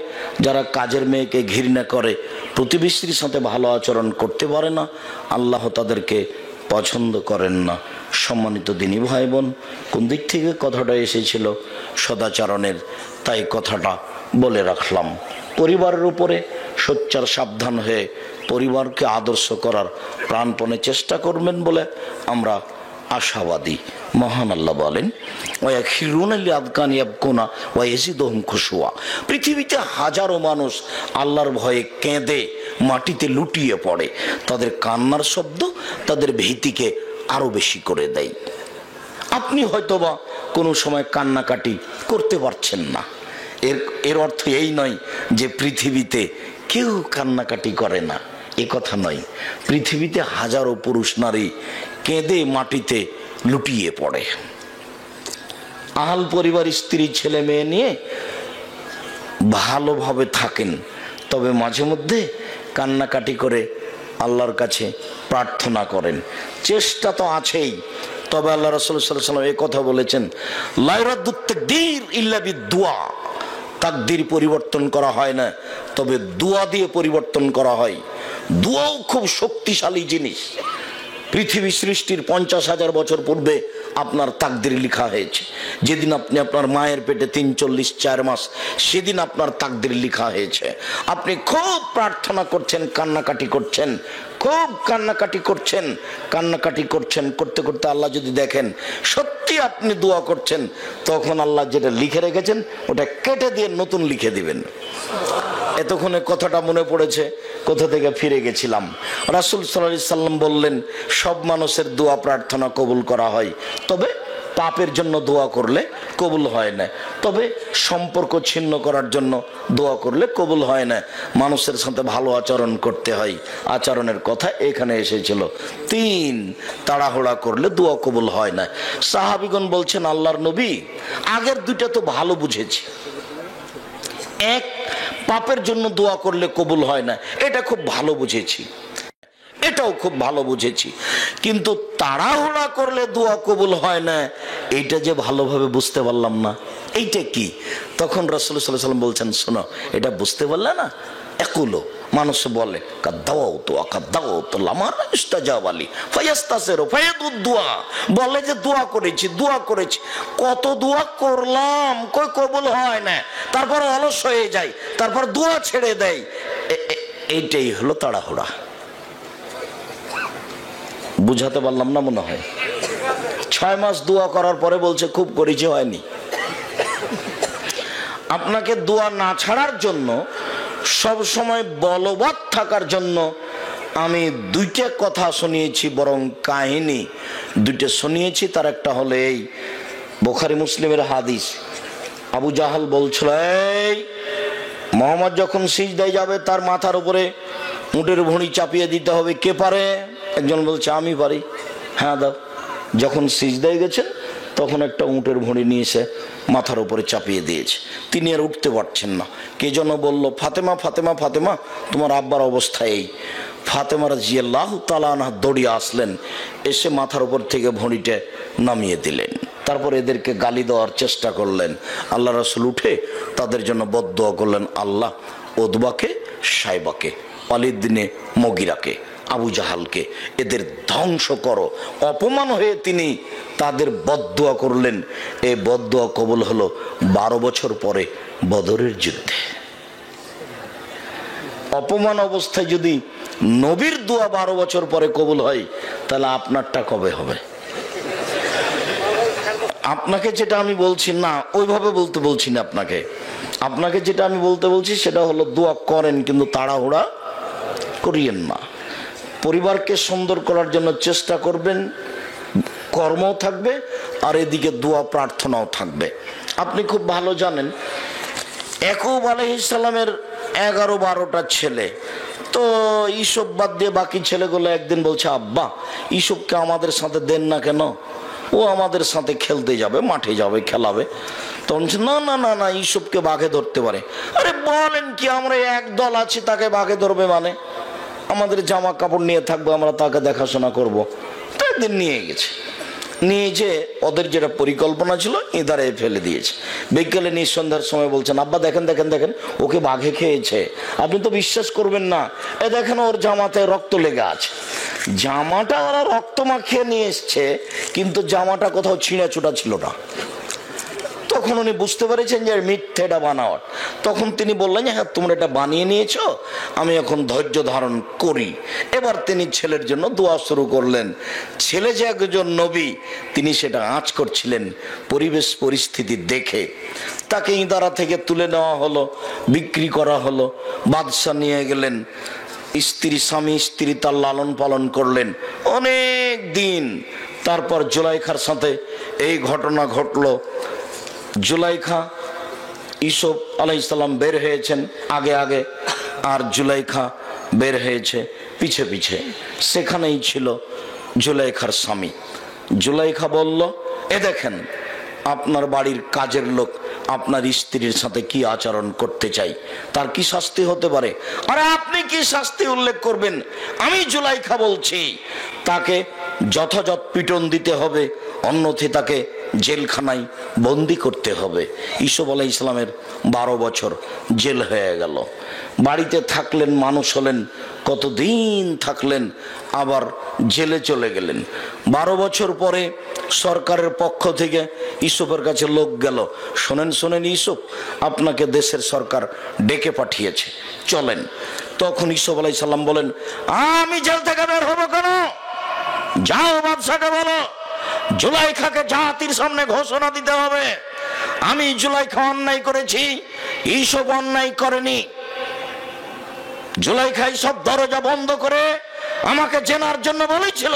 যারা কাজের মেয়েকে ঘৃণা করে, প্রতিবেশীর সাথে ভালো আচরণ করতে পারে না, আল্লাহ তাদেরকে পছন্দ করেন না। সম্মানিত দিনী ভাই বোন, কোন দিক থেকে কথাটা এসেছিল? সদাচরণের, তাই কথাটা বলে রাখলাম। পরিবারের উপরে সোচ্চার সাবধান হয়ে পরিবারকে আদর্শ করার প্রাণপণে চেষ্টা করবেন বলে আমরা আশাবাদী। মহান আল্লাহ বলেন, পৃথিবীতে হাজারো মানুষ আল্লাহর ভয়ে কেঁদে মাটিতে লুটিয়ে পড়ে, তাদের কান্নার শব্দ তাদের ভীতিকে আরো বেশি করে দেয়। আপনি হয়তোবা কোনো সময় কান্নাকাটি করতে পারছেন না, এর অর্থ এই নয় যে পৃথিবীতে কেউ কান্নাকাটি করে না, এ কথা নয়। পৃথিবীতে হাজারো পুরুষ নারী কেঁদে মাটিতে লুটিয়ে পড়ে, আহাল পরিবার, স্ত্রী, ছেলে মেয়ে নিয়ে ভালোভাবে থাকেন, তবে মাঝে মধ্যে কান্নাকাটি করে আল্লাহর কাছে প্রার্থনা করেন। চেষ্টা তো আছেই, তবে আল্লাহ রাসূল সাল্লাল্লাহু আলাইহি ওয়াসাল্লাম এই কথা বলেছেন, লা ইরাদ্দুত তাকদীর ইল্লা বিদুআ, তাকদীর পরিবর্তন করা হয় না, তবে দোয়া দিয়ে পরিবর্তন করা হয়। দোয়াও খুব শক্তিশালী জিনিস। পৃথিবী সৃষ্টির 50,000 বছর পূর্বে আপনার তাকদীর লেখা হয়েছে। যেদিন আপনি আপনার মায়ের পেটে 3-4 মাস, সেদিন আপনার তাকদীর লেখা হয়েছে। আপনি খুব প্রার্থনা করছেন, কান্নাকাটি করছেন, খুব কান্নাকাটি করছেন, করতে করতে আল্লাহ যদি দেখেন সত্যি আপনি দোয়া করছেন, তখন আল্লাহ যেটা লিখে রেখেছেন ওটা কেটে দিয়ে নতুন লিখে দিবেন। এতক্ষণে কথাটা মনে পড়েছে, কোথা থেকে ফিরে গেছিলাম। রাসূল সাল্লাল্লাহু আলাইহি সাল্লাম বললেন, সব মানুষের দোয়া প্রার্থনা কবুল করা হয়, তবে পাপের জন্য দোয়া করলে কবুল হয় না, তবে সম্পর্ক ছিন্ন করার জন্য দোয়া করলে কবুল হয় না। মানুষের সাথে ভালো আচরণ করতে হয়, আচরণের কথা এখানে এসেছিল। 3, তাড়াহুড়া করলে দোয়া কবুল হয় না। সাহাবীগণ বলছেন, আল্লাহর নবী, আগের 2টা তো ভালো বুঝেছি। 1, পাপের জন্য দোয়া করলে কবুল হয় না, এটা খুব ভালো বুঝেছি, এটাও খুব ভালো বুঝেছি, কিন্তু তাড়াহুড়া করলে দোয়া কবুল হয় না, এইটা যে ভালোভাবে বুঝতে পারলাম না, এইটা কি? তখন রাসূল সাল্লাল্লাহু আলাইহি ওয়াসাল্লাম বলছেন, শোনো, এটা বুঝতে পারলে না? একুলো মানুষ বলে বলে যে দোয়া করেছি, কত দোয়া করলাম, কই কবুল হয় না, তারপর অলস হয়ে যায়, তারপর দোয়া ছেড়ে দেয়। এইটাই হলো তাড়াহুড়া। বুঝাতে পারলাম না মনে হয়? 6 মাস দোয়া করার পরে বলছে খুব করেছি, হয়নি। আপনাকে দোয়া না ছাড়ার জন্য, সব সময় বলবৎ থাকার জন্য আমি 2টা কথা শুনিয়েছি, বরং কাহিনী 2টা শুনিয়েছি। তার একটা হলো এই বুখারী মুসলিমের হাদিস। আবু জাহাল বলছিল, এই মোহাম্মদ যখন সিজদায় যাবে তার মাথার উপরে উটের ভুঁড়ি চাপিয়ে দিতে হবে, কে পারে? একজন বলছে, আমি পারি। হ্যাঁ দাও। যখন সিজদায় গেছেন তখন একটা উটের ভুঁড়ি নিয়ে এসে মাথার উপরে চাপিয়ে দিয়েছে। তিনি আর উঠতে পারছেন না। কে যেন বলল, ফাতেমা ফাতেমা ফাতেমা, তোমার আব্বার অবস্থা এই। ফাতেমা রাদিয়াল্লাহু তাআলা আনহা দৌড়িয়ে আসলেন, এসে মাথার উপর থেকে ভুঁড়িটা নামিয়ে দিলেন। তারপর এদেরকে গালি দেওয়ার চেষ্টা করলেন। আল্লাহ রাসূল উঠে তাদের জন্য বদদোয়া করলেন, আল্লাহ উতবাকে, শাইবাকে, ওয়ালিদ বিন মুগীরাকে, আবু জাহালকে এদের ধ্বংস করো। অপমান হয়ে তিনি তাদের বদদোয়া করলেন। এই বদদোয়া কবুল হলো 12 বছর পরে বদরের যুদ্ধে। অপমান অবস্থায় যদি নবীর দোয়া 12 বছর পরে কবুল হয়, তাহলে আপনারটা কবে হবে? আপনাকে যেটা আমি বলছি না, ওইভাবে বলতে বলছি না। আপনাকে যেটা আমি বলতে বলছি সেটা হলো, দোয়া করেন কিন্তু তাড়াহুড়া করিয়েন না। পরিবারকে সুন্দর করার জন্য চেষ্টা করবেন, কর্মও থাকবে আর এদিকে দোয়া প্রার্থনাও থাকবে। আপনি খুব ভালো জানেন, ইয়াকুব আলাইহিস সালামের 11-12টা ছেলে, তো ইসুফ বাদ দিয়ে বাকি ছেলেগুলো একদিন বলছে, আব্বা ইসুফকে আমাদের সাথে দেন না কেন, ও আমাদের সাথে খেলতে যাবে, মাঠে যাবে, খেলাবে। তখন না না না না, ইসুফকে বাঘে ধরতে পারে। আরে বলেন কি, আমরা এক দল আছি, তাকে বাঘে ধরবে মানে? আমাদের জামা কাপড় নিয়ে থাকবো, আমরা তাকে দেখাশোনা করবো। তো একদিন নিয়ে গেছে, নিয়ে যে ওদের যেটা পরিকল্পনা ছিল ইঁদারে ফেলে দিয়েছে। বিকেলে নিঃসন্ধ্যার সময় বলছেন, আব্বা দেখেন দেখেন দেখেন, ওকে বাঘে খেয়েছে। আপনি তো বিশ্বাস করবেন না, এ দেখেন ওর জামাতে রক্ত লেগে আছে। জামাটা ওরা রক্ত মাখিয়ে নিয়ে এসছে, কিন্তু জামাটা কোথাও ছিঁড়া ছুটা ছিল না। তখন উনি বুঝতে পেরেছেন যে মিথ্যেটা বানাওয়ার। তখন তিনি বললেন, হ্যাঁ তোমরা এটা বানিয়ে নিয়েছো, আমি এখন ধৈর্য ধারণ করি। এবার তিনি ছেলের জন্য দোয়া শুরু করলেন। ছেলে যে একজন নবী, তিনি সেটা আঁচ করছিলেন। পরিবেশ পরিস্থিতি দেখে তাকে ইদারা থেকে তুলে নেওয়া হলো, বিক্রি করা হলো। বাদশাহ নিয়ে গেলেন, স্বামী স্ত্রী তার লালন পালন করলেন অনেক দিন। তারপর জুলাইখার সাথে এই ঘটনা ঘটলো। জুলাইখা, ইউসুফ আলাইহিস সালাম বের হয়েছেন আগে আগে, আর জুলাইখা বের হয়েছে পিছে পিছে। সেখানেই ছিল জুলাইখার স্বামী। জুলাইখা বলল, এ দেখেন আপনার বাড়ির কাজের লোক আপনার স্ত্রীর সাথে কি আচরণ করতে চাই, তার কি শাস্তি হতে পারে? আরে আপনি কি শাস্তি উল্লেখ করবেন? আমি জুলাইখা বলছি, তাকে যথাযথ পিটন দিতে হবে, অন্যথায় তাকে জেলখানায় বন্দি করতে হবে। ইউসুফ আলাইহিস সালামের 12 বছর জেল হয়ে গেল। বাড়িতে থাকলেন, মানুষ হলেন, কতদিন থাকলেন, আবার জেলে চলে গেলেন। 12 বছর পরে সরকারের পক্ষ থেকে ইউসুফের কাছে লোক গেল, শোনেন শোনেন ইউসুফ, আপনাকে দেশের সরকার ডেকে পাঠিয়েছে, চলেন। তখন ইউসুফ আলাইহিস সালাম বলেন, আমি জেল থেকে বের হবো কেন? যাও বাদশাকে বলো জুলাইখাকে জাতির সামনে ঘোষণা দিতে হবে, আমি জুলাইখা অন্যায় করেছি, ইউসুফ অন্যায় করেনি। জুলাইখা সব দরজা বন্ধ করে আমাকে চেনার জন্য বলেছিল।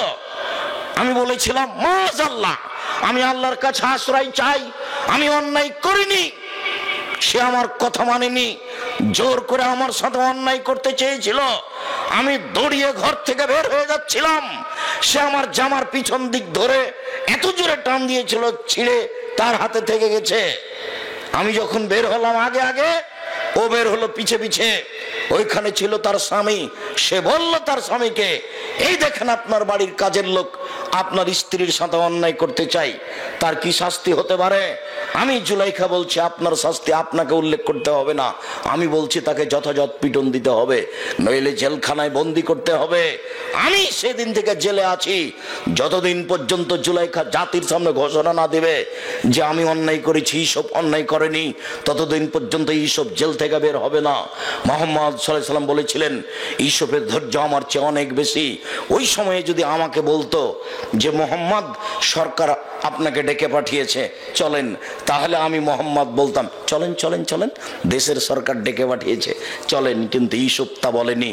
আমি বলেছিলাম মাশাআল্লাহ, আমি আল্লাহর কাছে আশ্রয় চাই, আমি অন্যায় করিনি। সে আমার কথা মানেনি, জোর করে আমার সাথে অন্যায় করতে চেয়েছিল। আমি দৌড়িয়ে ঘর থেকে বের হয়ে যাচ্ছিলাম, সে আমার জামার পিছন দিক ধরে এত জোরে টান দিয়েছিল, ছিঁড়ে তার হাতে থেকে গেছে। আমি যখন বের হলাম আগে আগে, ও বের হলো পিছে পিছে। ওইখানে ছিল তার স্বামী। সে বলল তার স্বামীকে, এই দেখেন আপনার বাড়ির কাজের লোক আপনার স্ত্রীর সাথে অন্যায় করতে চাই, তার কি শাস্তি হতে পারে? আমি জুলাইখা বলছি আপনার শাস্তি আপনাকে উল্লেখ করতে হবে না, আমি বলছি তাকে যথাযথ পিটন দিতে হবে, নইলে জেলখানায় বন্দি করতে হবে। আমি সেদিন থেকে জেলে আছি, যতদিন পর্যন্ত জুলাইখা জাতির সামনে ঘোষণা না দেবে যে আমি অন্যায় করেছি, ঈসব অন্যায় করেনি, ততদিন পর্যন্ত ঈসব জেল থেকে বের হবে না। মুহাম্মদ সাল্লাল্লাহু আলাইহি ওয়াসাল্লাম বলেছিলেন, ঈসবের ধৈর্য আমার চেয়ে অনেক বেশি। ওই সময়ে যদি আমাকে বলতো যে মোহাম্মদ সরকার আপনাকে ডেকে পাঠিয়েছে, চলেন, তাহলে আমি মোহাম্মদ বলতাম চলেন চলেন চলেন, দেশের সরকার ডেকে পাঠিয়েছে, চলেন। কিন্তু ঈসব তা বলেনি।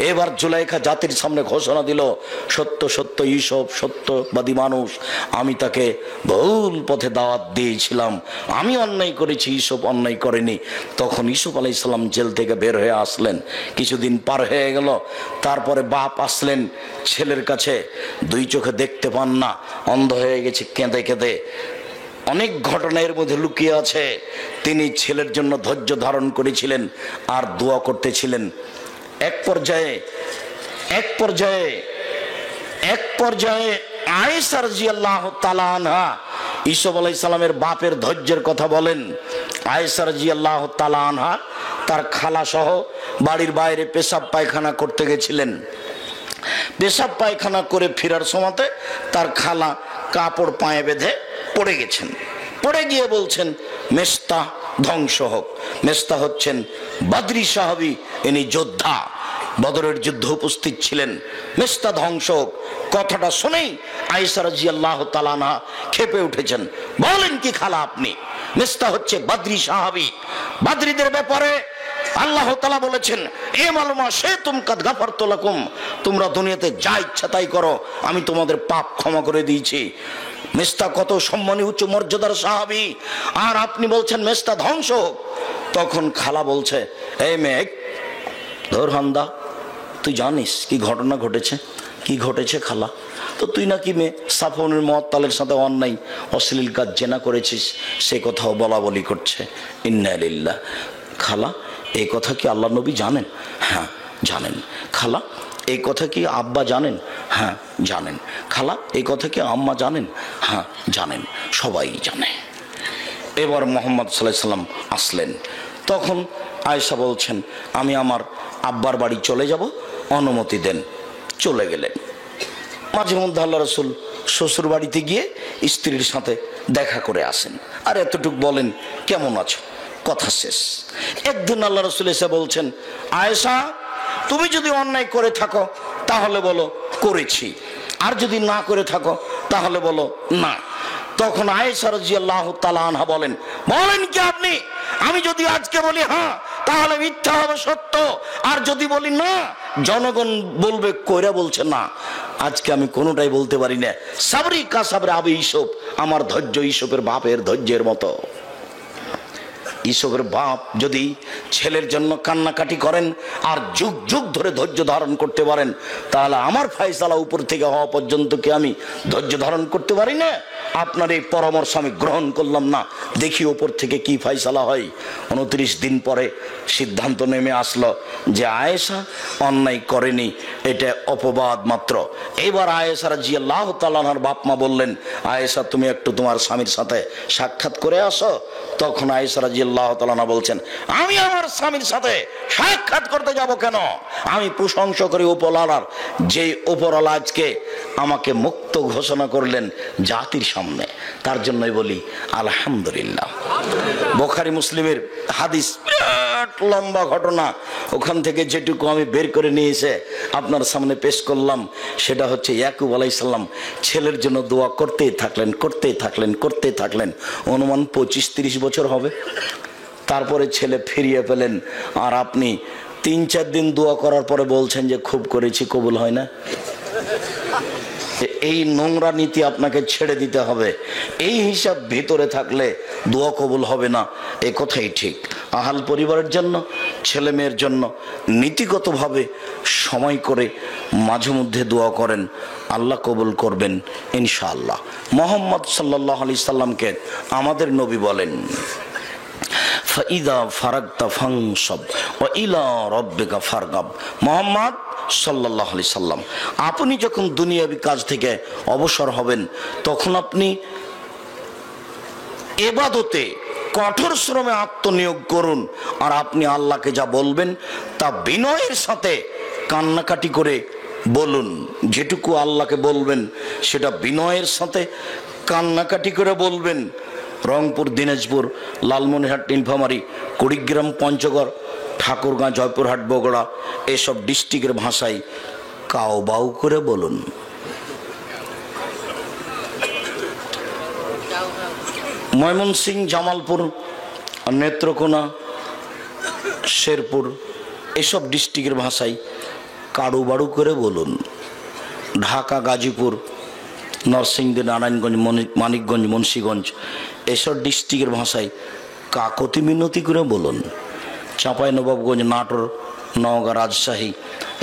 এবার জুলাইখা জাতির সামনে ঘোষণা দিল, সত্য সত্য ঈসব সত্যবাদী মানুষ, আমি তাকে ভুল পথে দাওয়াত দিয়েছিলাম, আমি অন্যায় করেছি, ঈসব অন্যায় করেনি। তখন ইউসুফ আলাইহিস সালাম জেল থেকে বের হয়ে আসলেন। কিছুদিন পার হয়ে গেল, তারপরে বাপ আসলেন ছেলের কাছে, দুই চোখে দেখতে পান না, অন্ধ হয়ে গেছে, কেঁদে কেঁদে। অনেক ঘটনা এর মধ্যে লুকিয়ে আছে। তিনি ছেলের জন্য ধৈর্য ধারণ করেছিলেন আর দোয়া করতেছিলেন। এক পর্যায়ে আয়েশা রাদিয়াল্লাহু তাআলা আনহা ইউসুফ আলাইহিস সালামের বাপের ধৈর্যের কথা বলেন। আয়েশা রাদিয়াল্লাহু তাআলা আনহা তার খালা সহ বাড়ির বাইরে পেশাব পায়খানা করতে গেছিলেন। পেশাব পায়খানা করে ফেরার সময়তে তার খালা কাপড় পায়ে বেঁধে পড়ে গেছেন। পড়ে গিয়ে বলছেন, মেস্তা ধ্বংস হোক। মেস্তা হচ্ছেন বদরি সাহাবী, ইনি যোদ্ধা, বদরের যুদ্ধে উপস্থিত ছিলেন। মেস্তা ধ্বংস হোক কথাটা শুনেই আয়েশা রাদিয়াল্লাহু তাআলা আনহা ক্ষেপে উঠেছেন। বলেন কি খালা আপনি? মেস্তা হচ্ছে বদরি সাহাবী। বদরীদের ব্যাপারে আল্লাহ তাআলা বলেছেন, এ মালুমা সে তুম কাদ গাফারতু লাকুম, তোমরা দুনিয়াতে যা ইচ্ছা তাই করো, আমি তোমাদের পাপ ক্ষমা করে দিয়েছি। মেস্তা কত সম্মানী উচ্চ মর্যাদার সাহাবী, আর আপনি বলছেন মেস্তা ধ্বংস হোক। তখন খালা বলছে, এই মেয়ে ধর হান্দা, তুই জানিস কি ঘটনা ঘটেছে? কি ঘটেছে খালা? তো তুই নাকি মেয়ে সাফওয়ানুল মুআত্তালের সাথে অন্যায় অশ্লীল কাজ জেনা করেছিস, সে কথাও বলা বলি করছে। ইন্না লিল্লাহ। খালা, এই কথা কি আল্লাহ নবী জানেন? হ্যাঁ জানেন। খালা, এই কথা কি আব্বা জানেন? হ্যাঁ জানেন। খালা, এই কথা কি আম্মা জানেন? হ্যাঁ জানেন, সবাই জানে। এবার মুহাম্মদ সাল্লাল্লাহু আলাইহি সাল্লাম আসলেন। তখন আয়েশা বলছেন, আমি আমার আব্বার বাড়ি চলে যাব, অনুমতি দেন। চলে গেলেন। মাঝে মধ্যে আল্লাহ রাসূল শ্বশুর বাড়িতে গিয়ে স্ত্রীর সাথে দেখা করে আসেন, আর এতটুকু বলেন কেমন আছো, কথা শেষ। একদিন আল্লাহ রাসূল এসে বলছেন, আয়েশা তুমি যদি অন্যায় করে থাকো তাহলে বলো করেছি, আর যদি না করে থাকো তাহলে বলো না। তখন আয়েশা রাদিয়াল্লাহু তাআলা আনহা বলেন কি আপনি? আমি যদি আজকে বলি হ্যাঁ তাহলে মিথ্যা হবে সত্য, আর যদি বলি না জনগণ বলবে কইরা বলছে না। আজকে আমি কোনোটাই বলতে পারি না। সাবরি কা সাবরে আবি ইউসুফ, আমার ধৈর্য ইউসুফের বাপের ধৈর্যের মতো। ইউসুফের বাপ যদি ছেলের জন্য কান্নাকাটি করেন আর যুগ যুগ ধরে ধৈর্য ধারণ করতে পারেন, তাহলে আমার ফয়সালা উপর থেকে হওয়া পর্যন্ত কি আমি ধৈর্য ধারণ করতে পারি না? আপনার এই পরামর্শ আমি গ্রহণ করলাম না, দেখি ওপর থেকে কি ফয়সালা হয়। 29 দিন পরে সিদ্ধান্ত নেমে আসলো যে আয়েশা অন্যায় করেনি, এটা অপবাদ মাত্র। এবার আয়েশা রাদিয়াল্লাহু তাআলা আনহার বাপ মা বললেন, আয়েশা তুমি একটু তোমার স্বামীর সাথে সাক্ষাৎ করে আসো। তখন আয়েশা রাদিয়াল্লাহু তাআলা আনহা বলছেন, আমি আমার স্বামীর সাথে সাক্ষাৎ করতে যাব কেন? আমি প্রশংসা করি উপরওয়ালার, যে উপরওয়ালা আজকে আমাকে মুক্ত ঘোষণা করলেন জাতির সামনে, তার জন্যই বলি আলহামদুলিল্লাহ। বুখারী মুসলিমের হাদিস, লম্বা ঘটনা, ওখান থেকে যেটুকু আমি বের করে নিয়ে এসে আপনার সামনে পেশ করলাম, সেটা হচ্ছে ইয়াকুব আলাইহিস সালাম ছেলের জন্য দোয়া করতেই থাকলেন। অনুমান 25-30 বছর হবে। তারপরে ছেলে ফিরিয়ে পেলেন, আর আপনি 3-4 দিন দোয়া করার পরে বলছেন যে খুব করেছি, কবুল হয় না। যে এই নোংরা নীতি আপনাকে ছেড়ে দিতে হবে। এই হিসাব ভিতরে থাকলে দোয়া কবুল হবে না, এ কথাই ঠিক। আহাল পরিবারের জন্য, ছেলে মেয়ের জন্য নীতিগতভাবে সময় করে মাঝে মধ্যে দোয়া করেন, আল্লাহ কবুল করবেন ইনশাআল্লাহ। মুহাম্মদ সাল্লাল্লাহু আলাইহি সাল্লামকে আমাদের নবী বলেন, ফাইদা ফারাগতা ফানসব ওয়া ইলা রাব্বিকা ফারগাব। মুহাম্মদ সাল্লাল্লাহু আলাইহি সাল্লাম, আপনি যখন দুনিয়াবি কাজ থেকে অবসর হবেন তখন আপনি ইবাদতে কঠোর শ্রমে আত্মনিয়োগ করুন। আর আপনি আল্লাহকে যা বলবেন তা বিনয়ের সাথে কান্নাকাটি করে বলুন। যেটুকু আল্লাহকে বলবেন সেটা বিনয়ের সাথে কান্নাকাটি করে বলবেন। রংপুর, দিনাজপুর, লালমনিরহাট, নীলফামারী, কুড়িগ্রাম, পঞ্চগড়, ঠাকুরগাঁ, জয়পুরহাট, বগুড়া এসব ডিস্ট্রিক্টের ভাষায় কাউ বাউ করে বলুন। ময়মনসিংহ, জামালপুর, নেত্রকোনা, শেরপুর এসব ডিস্ট্রিক্টের ভাষায় কাড়ু বাড়ু করে বলুন। ঢাকা, গাজীপুর, নরসিংদী, নারায়ণগঞ্জ, মানিকগঞ্জ, মুন্সিগঞ্জ এসব ডিস্ট্রিক্টের ভাষায় কাকতি মিনতি করে বলুন। চাঁপাইনবাবগঞ্জ, নাটোর, নওগাঁ, রাজশাহী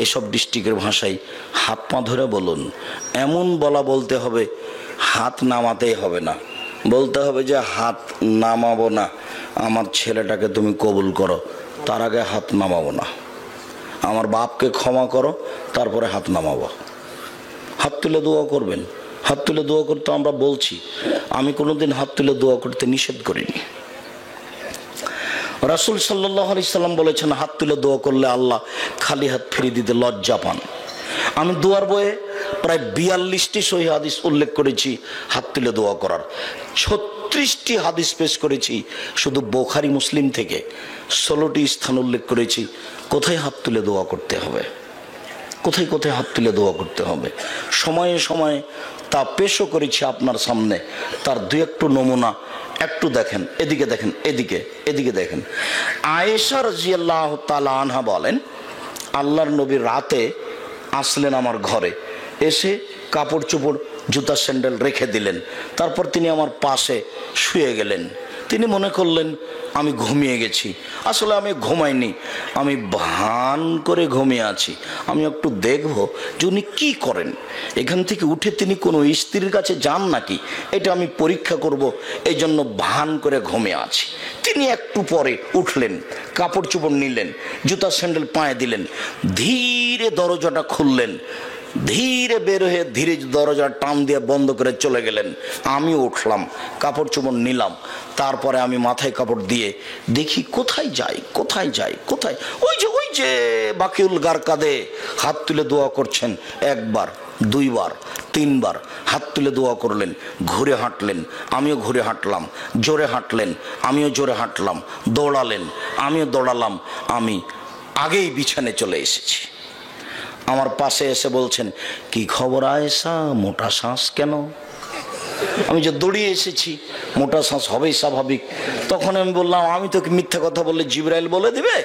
এসব ডিস্ট্রিক্টের ভাষায় হাত পা ধরে বলুন। এমন বলতে হবে, হাত নামাতেই হবে না, বলতে হবে যে হাত নামাবো না, আমার ছেলেটাকে তুমি কবুল করো, তার আগে হাত নামাবো না। আমার বাপকে ক্ষমা করো, তারপরে হাত নামাবো। হাত তুলে দোয়া করবেন। হাত তুলে দোয়া করতে আমরা বলছি, আমি কোনোদিন হাত তুলে দোয়া করতে নিষেধ করিনি। রাসূল সাল্লাল্লাহু আলাইহি সাল্লাম বলেছেন, হাত তুলে দোয়া করলে আল্লাহ খালি হাত ফিরিয়ে দিতে লজ্জা পান। আমি দোয়ার বইয়ে প্রায় 42টি সহিহ হাদিস উল্লেখ করেছি হাত তুলে দোয়া করার। 36টি হাদিস পেশ করেছি শুধু বুখারী, মুসলিম থেকে। 16টি স্থান উল্লেখ করেছি কোথায় হাত তুলে দোয়া করতে হবে, কোথায় কোথায় হাত তুলে দোয়া করতে হবে। সময়ে সময়ে তা পেশও করেছি আপনার সামনে। তার দু একটু নমুনা একটু দেখেন, এদিকে দেখেন, এদিকে দেখেন। আয়েশা রাদিয়াল্লাহু তাআলা আনহা বলেন, আল্লাহর নবী রাতে আসলেন আমার ঘরে, এসে কাপড় চোপড়, জুতা স্যান্ডেল রেখে দিলেন। তারপর তিনি আমার পাশে শুয়ে গেলেন। তিনি মনে করলেন আমি ঘুমিয়ে গেছি। আসলে আমি ঘুমাইনি, আমি ভান করে ঘুমিয়ে আছি। আমি একটু দেখব যে উনি কী করেন। এখান থেকে উঠে তিনি কোনো স্ত্রীর কাছে যান নাকি, এটা আমি পরীক্ষা করব, এই জন্য ভান করে ঘুমিয়ে আছি। তিনি একটু পরে উঠলেন, কাপড় চোপড় নিলেন, জুতা স্যান্ডেল পায়ে দিলেন, ধীরে দরজাটা খুললেন, ধীরে বের হয়ে ধীরে দরজা টান দিয়ে বন্ধ করে চলে গেলেন। আমি উঠলাম, কাপড় চোপড় নিলাম, তারপরে আমি মাথায় কাপড় দিয়ে দেখি কোথায় যাই, ওই যে বাকিউল গারকাদে হাত তুলে দোয়া করছেন। একবার, দুইবার, তিনবার হাত তুলে দোয়া করলেন। ঘুরে হাঁটলেন, আমিও ঘুরে হাঁটলাম। জোরে হাঁটলেন, আমিও জোরে হাঁটলাম। দৌড়ালেন, আমিও দৌড়ালাম। আমি আগেই বিছানে চলে এসেছি। আমার পাশে এসে বলছেন, কি খবর আয়েশা, মোটা শ্বাস কেন? আমি যে দৌড়িয়ে এসেছি, মোটা শ্বাস হবেই স্বাভাবিক। তখন আমি বললাম, আমি তো মিথ্যা কথা বললে জিবরাইল বলে দিবে।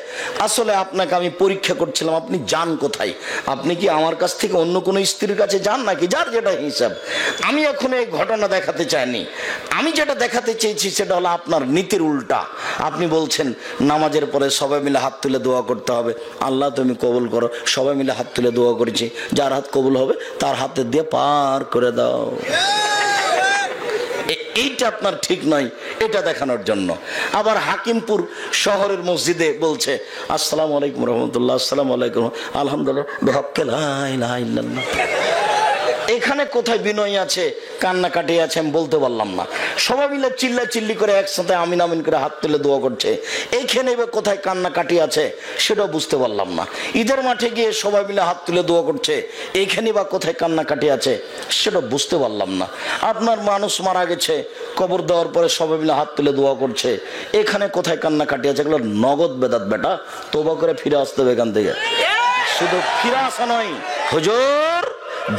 আসলে আপনাকে আমি পরীক্ষা করছিলাম, আপনি যান কোথায়। আপনি কি আমার কাছ থেকে অন্য কোনো স্ত্রীর কাছে যান নাকি? যার যেটা হিসাব। আমি এখন এই ঘটনা দেখাতে চাইনি। আমি যেটা দেখাতে চেয়েছি সেটা হলো আপনার নীতির উল্টা। আপনি বলছেন নামাজের পরে সবাই মিলে হাত তুলে দোয়া করতে হবে, আল্লাহ তুমি কবুল করো। সবাই মিলে হাত তুলে দোয়া করেছি, যার হাত কবুল হবে তার হাতে দিয়ে পার করে দাও। এইটা আপনার ঠিক নয়, এটা দেখানোর জন্য। আবার হাকিমপুর শহরের মসজিদে বলছে, আসসালামু আলাইকুম রহমতুল্লাহ, আসসালামু আলাইকুম, আলহামদুলিল্লাহ। এখানে কোথায় বিনয় আছে, কান্নাকাটি আছে আমি বলতে পারলাম না। সবাই মিলে চিল্লা চিল্লি করে একসাথে আমিন আমিন করে হাত তুলে দোয়া করছে, এইখানে এবার কোথায় কান্নাকাটি আছে সেটাও বুঝতে পারলাম না। ঈদের মাঠে গিয়ে সবাই মিলে হাত তুলে দোয়া করছে, এইখানে বা কোথায় কান্নাকাটি আছে সেটা বুঝতে পারলাম না। আপনার মানুষ মারা গেছে, কবর দেওয়ার পরে সবাই মিলে হাত তুলে দোয়া করছে, এখানে কোথায় কান্নাকাটি আছে? এগুলো নগদ বেদাত বেটা, তওবা করে ফিরে আসতে হবে এখান থেকে। শুধু ফিরে আসা নয়, হুজুর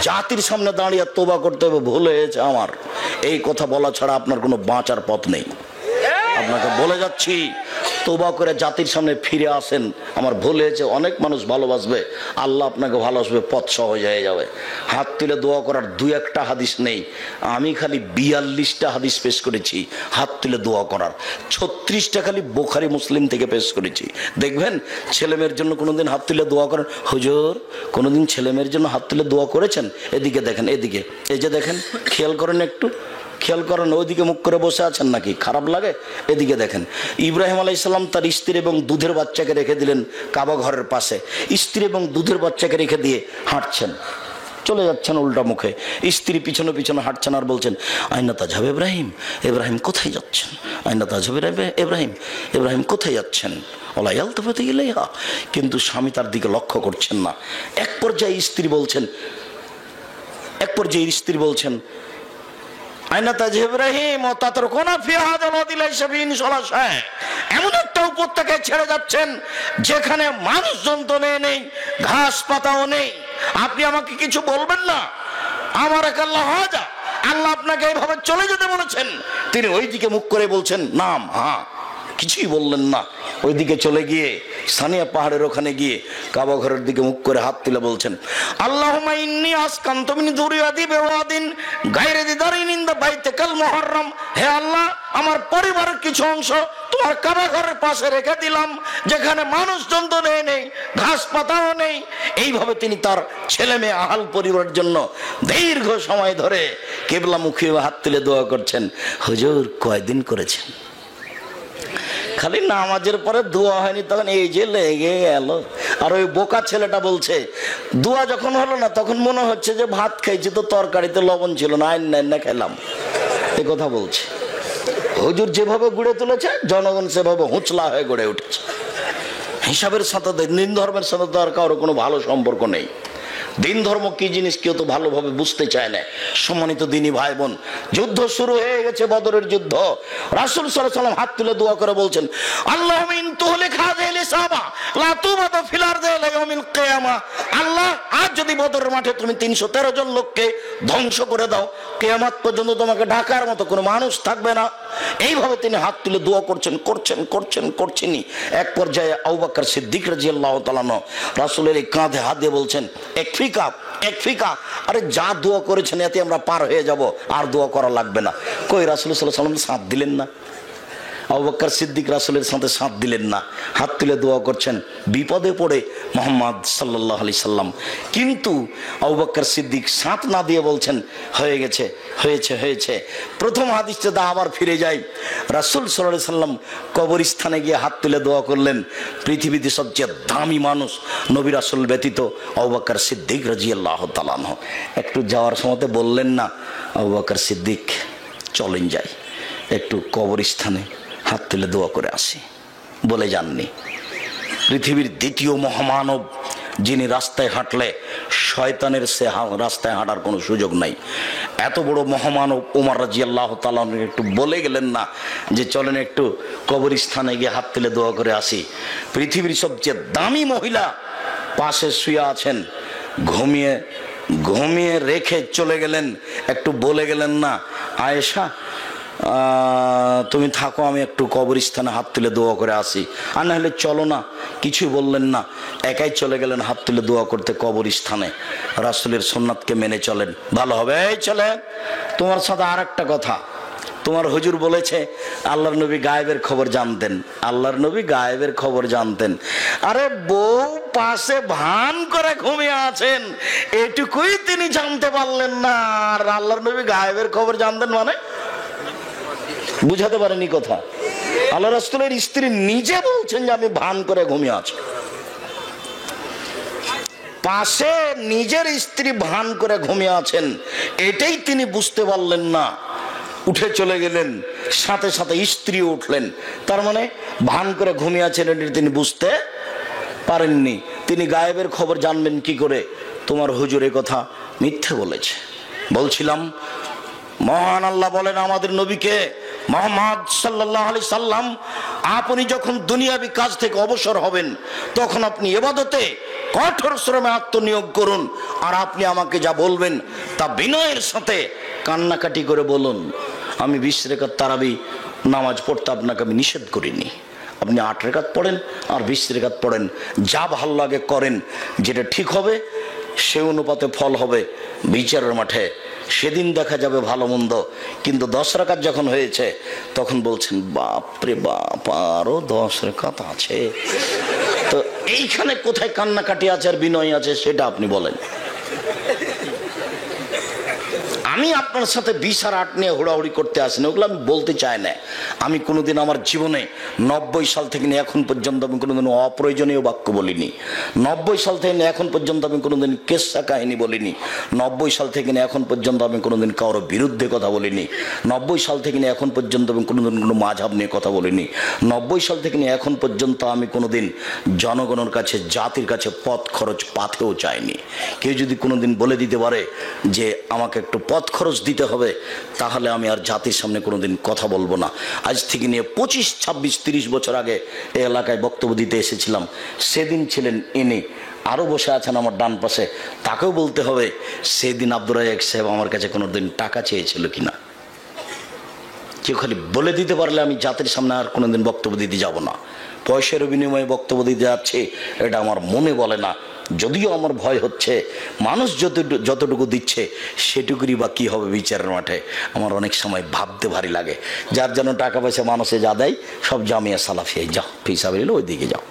জাতির সামনে দাঁড়িয়ে তওবা করতে হবে, ভুল হয়েছে আমার, এই কথা বলা ছাড়া আপনার কোনো বাঁচার পথ নেই। আপনাকে বলে যাচ্ছি, তওবা করে জাতির সামনে ফিরে আসেন, আমার ভুল হয়েছে, অনেক মানুষ ভালোবাসবে, আল্লাহ আপনাকে ভালোবাসবে, পথ সহজ হয়ে যাবে। হাত তুলে দোয়া করার দু একটা হাদিস নেই, আমি খালি 42টা হাদিস পেশ করেছি হাত তুলে দোয়া করার, 36টা খালি বুখারী মুসলিম থেকে পেশ করেছি। দেখবেন ছেলেমেয়ের জন্য কোনোদিন হাত তুলে দোয়া করেন? হুজুর কোনোদিন ছেলেমেয়ের জন্য হাত তুলে দোয়া করেছেন? এদিকে দেখেন, এদিকে, এই যে দেখেন, খেয়াল করেন, একটু খেয়াল করেন, ওইদিকে মুখ করে বসে আছেন নাকি? খারাপ লাগে? এদিকে দেখেন, ইব্রাহিম আলাইহিস সালাম তার স্ত্রী এবং দুধের বাচ্চাকে রেখে দিলেন কাবা ঘরের পাশে, স্ত্রী এবং দুধের বাচ্চাকে রেখে দিয়ে হাঁটছেন, চলে যাচ্ছেন উল্টা মুখে, স্ত্রী পিছনে পিছনে হাঁটছেন আর বলছেন আইনা তাজহাব ইব্রাহিম, ইব্রাহিম কোথায় যাচ্ছেন? আইনা তাজহাব ইব্রাহিম, ইব্রাহিম কোথায় যাচ্ছেন? ওলা ইয়ালতাফিতু ইলাইহা, কিন্তু স্বামী তার দিকে লক্ষ্য করছেন না। এক পর্যায়ে স্ত্রী বলছেন আইনা তাজহাব ইব্রাহিম ও তাতরকুনা ফি হাযাল ওয়াদি লাইসা ফিহি সালাসা, এমন একটা উপত্যকায় ছেড়ে যাচ্ছেন যেখানে মানুষজন তো নেই, ঘাস পাতাও নেই, আপনি আমাকে কিছু বলবেন না? আমার এক আল্লাহ হাজা, আল্লাহ আপনাকে এইভাবে চলে যেতে বলেছেন? তিনি ওইদিকে মুখ করে বলছেন নাম, হ্যাঁ, কিছুই বললেন না। ওইদিকে চলে গিয়ে সানিয়া পাহাড়ের ওখানে গিয়ে কাবা ঘরের দিকে মুখ করে হাত তুলে বলছেন আল্লাহুম্মা ইন্নী আসকানতু মিন যুররিয়াতি বিওয়াদিন গায়রি যি দারিন ইনদা বাইতিকাল মুহাররম, হে আল্লাহ আমার পরিবারের কিছু অংশ তোমার কাবা ঘরের পাশে রেখে দিলাম যেখানে মানুষজন তো নেই, ঘাস পাতাও নেই। এইভাবে তিনি তার ছেলে মেয়ে আহাল পরিবারের জন্য দীর্ঘ সময় ধরে কিবলামুখী হাত তুলে দোয়া করছেন। হুজুর কয়দিন করেছেন? খালি নামাজের পরে দোয়া হয়নি, তখন এই যে লেগে গেল। আর ওই বোকা ছেলেটা বলছে দোয়া যখন হলো না তখন মনে হচ্ছে যে ভাত খাইছি তো তরকারিতে লবণ ছিল না, আইন খেলাম, এ কথা বলছে। হুজুর যেভাবে গড়ে তুলেছে জনগণ সেভাবে হুঁচলা হয়ে গড়ে উঠেছে। হিসাবের সাথে দিন ধর্মের সাথে তো আর কারো কোনো ভালো সম্পর্ক নেই। দিন ধর্ম কি জিনিস কেউ তো ভালোভাবে বুঝতে চায় না। সম্মানিত দিনী ভাই বোন, যুদ্ধ শুরু হয়ে গেছে, বদরের যুদ্ধ। রাসূল সাল্লাল্লাহু আলাইহি ওয়াসাল্লাম হাত তুলে দোয়া করে বলছেন আল্লাহুম্মা ইন তুহলিক হাযিহিল ইসাবা লা তুবাদু ফিল আরদি ইলা ইয়াউমিল কিয়ামা, আল্লাহ আজ যদি বদরের মাঠে তুমি 313 জন লোককে ধ্বংস করে দাও, কিয়ামত পর্যন্ত তোমাকে ঢাকার মতো কোনো মানুষ থাকবে না। এইভাবে তিনি হাত তুলে দোয়া করছেনই। এক পর্যায়ে আবু বকর সিদ্দিক রাদিয়াল্লাহু তাআলা রাসূলের কাঁধে হাত দিয়ে বলছেন এক ফিকা, আরে যা দোয়া করেছেন এতে আমরা পার হয়ে যাব, আর দোয়া করা লাগবে না। কই রাসূল সাল্লাল্লাহু আলাইহি ওয়াসাল্লাম সাথ দিলেন না? আবু বকর সিদ্দিক রাসূলের সাথে সাথ দিলেন না, হাত তুলে দোয়া করছেন, বিপদে পড়ে মুহাম্মদ সাল্লাল্লাহু আলাইহি সাল্লাম। কিন্তু আবু বকর সিদ্দিক সাথ না দিয়ে বলছেন হয়েছে। প্রথম হাদিসটা আবার ফিরে যাই, রাসূল সাল্লাল্লাহু আলাইহি সাল্লাম কবরস্থানে গিয়ে হাত তুলে দোয়া করলেন। পৃথিবীতে সবচেয়ে দামি মানুষ নবী রাসূল ব্যতীত আবু বকর সিদ্দিক রাদিয়াল্লাহু তাআলা আনহু। একটু যাওয়ার সময় বললেন না আবু বকর সিদ্দিক চলেন যাই একটু কবরস্থানে হাত তুলে দোয়া করে আসি, বলে যাননি? পৃথিবীর দ্বিতীয় মহামানব যিনি রাস্তায় হাঁটলে শয়তানের সে রাস্তায় হাঁটার কোনো সুযোগ নাই, এত বড় মহামানব ওমর রাদিয়াল্লাহু তাআলা একটু বলে গেলেন না যে চলেন একটু কবরস্থানে গিয়ে হাত তুলে দোয়া করে আসি? পৃথিবীর সবচেয়ে দামি মহিলা পাশে শুয়ে আছেন, ঘুমিয়ে রেখে চলে গেলেন, একটু বলে গেলেন না আয়েশা তুমি থাকো, আমি একটু কবরস্থানে হাত তুলে দোয়া করে আসি, আর না হলে চলো না। কিছু বললেন না, একাই চলে গেলেন হাত তুলে দোয়া করতে কবরস্থানে। রাসূলের সুন্নাতকে মেনে চলেন, ভালো হবে। এই চলে তোমার সাথে আর একটা কথা, তোমার হুজুর বলেছে আল্লাহর নবী গায়েবের খবর জানতেন, আল্লাহর নবী গায়েবের খবর জানতেন। আরে বউ পাশে ভান করে ঘুমিয়ে আছেন, এটুকুই তিনি জানতে পারলেন না, আর আল্লাহর নবী গায়েবের খবর জানতেন মানে বুঝাতে পারেনি কথা। আল্লাহ রাসূলের স্ত্রী নিজে বলছেন যে আমি ভান করে ঘুমিয়ে আছি, পাশে নিজের স্ত্রী ভান করে ঘুমিয়ে আছেন, এটাই তিনি বুঝতে পারলেন না। উঠে চলে গেলেন, সাথে সাথে স্ত্রী উঠলেন, তার মানে ভান করে ঘুমিয়ে আছেন এটা তিনি বুঝতে পারেননি। তিনি গায়েবের খবর জানবেন কি করে? তোমার হুজুর এ কথা মিথ্যে বলেছে। বলছিলাম মহান আল্লাহ বলেন আমাদের নবীকে মুহাম্মদ সাল্লাল্লাহু আলাইহি সাল্লাম, আপনি যখন দুনিয়াবী কাজ থেকে অবসর হবেন তখন আপনি ইবাদতে কঠোর শ্রমে আত্মনিয়োগ করুন, আর আপনি আমাকে যা বলবেন তা বিনয়ের সাথে কান্নাকাটি করে বলুন। আমি 20 রাকাত তারাবি নামাজ পড়তে আপনাকে আমি নিষেধ করিনি, আপনি 8 রাকাত পড়েন আর 20 রাকাত পড়েন, যা ভাল লাগে করেন, যেটা ঠিক হবে সে অনুপাতে ফল হবে বিচারের মাঠে। সেদিন দেখা যাবে ভালো মন্দ। কিন্তু 10 রাকাত যখন হয়েছে তখন বলছেন বাপরে বাপ, আরো 10 রাকাত আছে। তো এইখানে কোথায় কান্নাকাটি আছে আর বিনয় আছে সেটা আপনি বলেন। আমি আপনার সাথে 20 আর 8 নিয়ে হুড়াহুড়ি করতে আসিনি, ওগুলো আমি বলতে চাই না। আমি কোনোদিন আমার জীবনে 90 সাল থেকে নিয়ে এখন পর্যন্ত আমি কোনোদিন অপ্রয়োজনীয় বাক্য বলিনি। 90 সাল থেকে নিয়ে এখন পর্যন্ত আমি কোনোদিন কেসা কাহিনী বলিনি। 90 সাল থেকে নিয়ে এখন পর্যন্ত আমি কোনোদিন কারোর বিরুদ্ধে কথা বলিনি। 90 সাল থেকে নিয়ে এখন পর্যন্ত আমি কোনোদিন কোনো মাঝহাব নিয়ে কথা বলিনি। 90 সাল থেকে নিয়ে এখন পর্যন্ত আমি কোনোদিন জনগণের কাছে, জাতির কাছে পথ খরচ পাতেও চাইনি। কেউ যদি কোনোদিন বলে দিতে পারে যে আমাকে একটু পথ খরচ দিতে হবে, তাহলে আমি আর জাতির সামনে কোনোদিন কথা বলবো না। আজ থেকে নিয়ে 25, 26, 30 বছর আগে এই এলাকায় বক্তব্য দিতে এসেছিলাম। সেদিন ছিলেন ইনি, আরও বসে আছেন আমার ডান পাশে, তাকেও বলতে হবে সেদিন আব্দুর রাজ্জাক সাহেব আমার কাছে কোনোদিন টাকা চেয়েছিল কিনা। কেউ খালি বলে দিতে পারলে আমি জাতির সামনে আর কোনোদিন বক্তব্য দিতে যাব না। পয়সার বিনিময়ে বক্তব্য দিতে যাচ্ছে এটা আমার মনে বলে না। যদিও আমার ভয় হচ্ছে মানুষ যতটুকু দিচ্ছে সেটুকুরই বা কী হবে বিচারের মাঠে, আমার অনেক সময় ভাবতে ভারী লাগে। যার জন্য টাকা পয়সা মানুষে যা দেয় সব জামিয়া সালাফিয়ায় যাও, ফিসাবিল ওই দিকে যাও।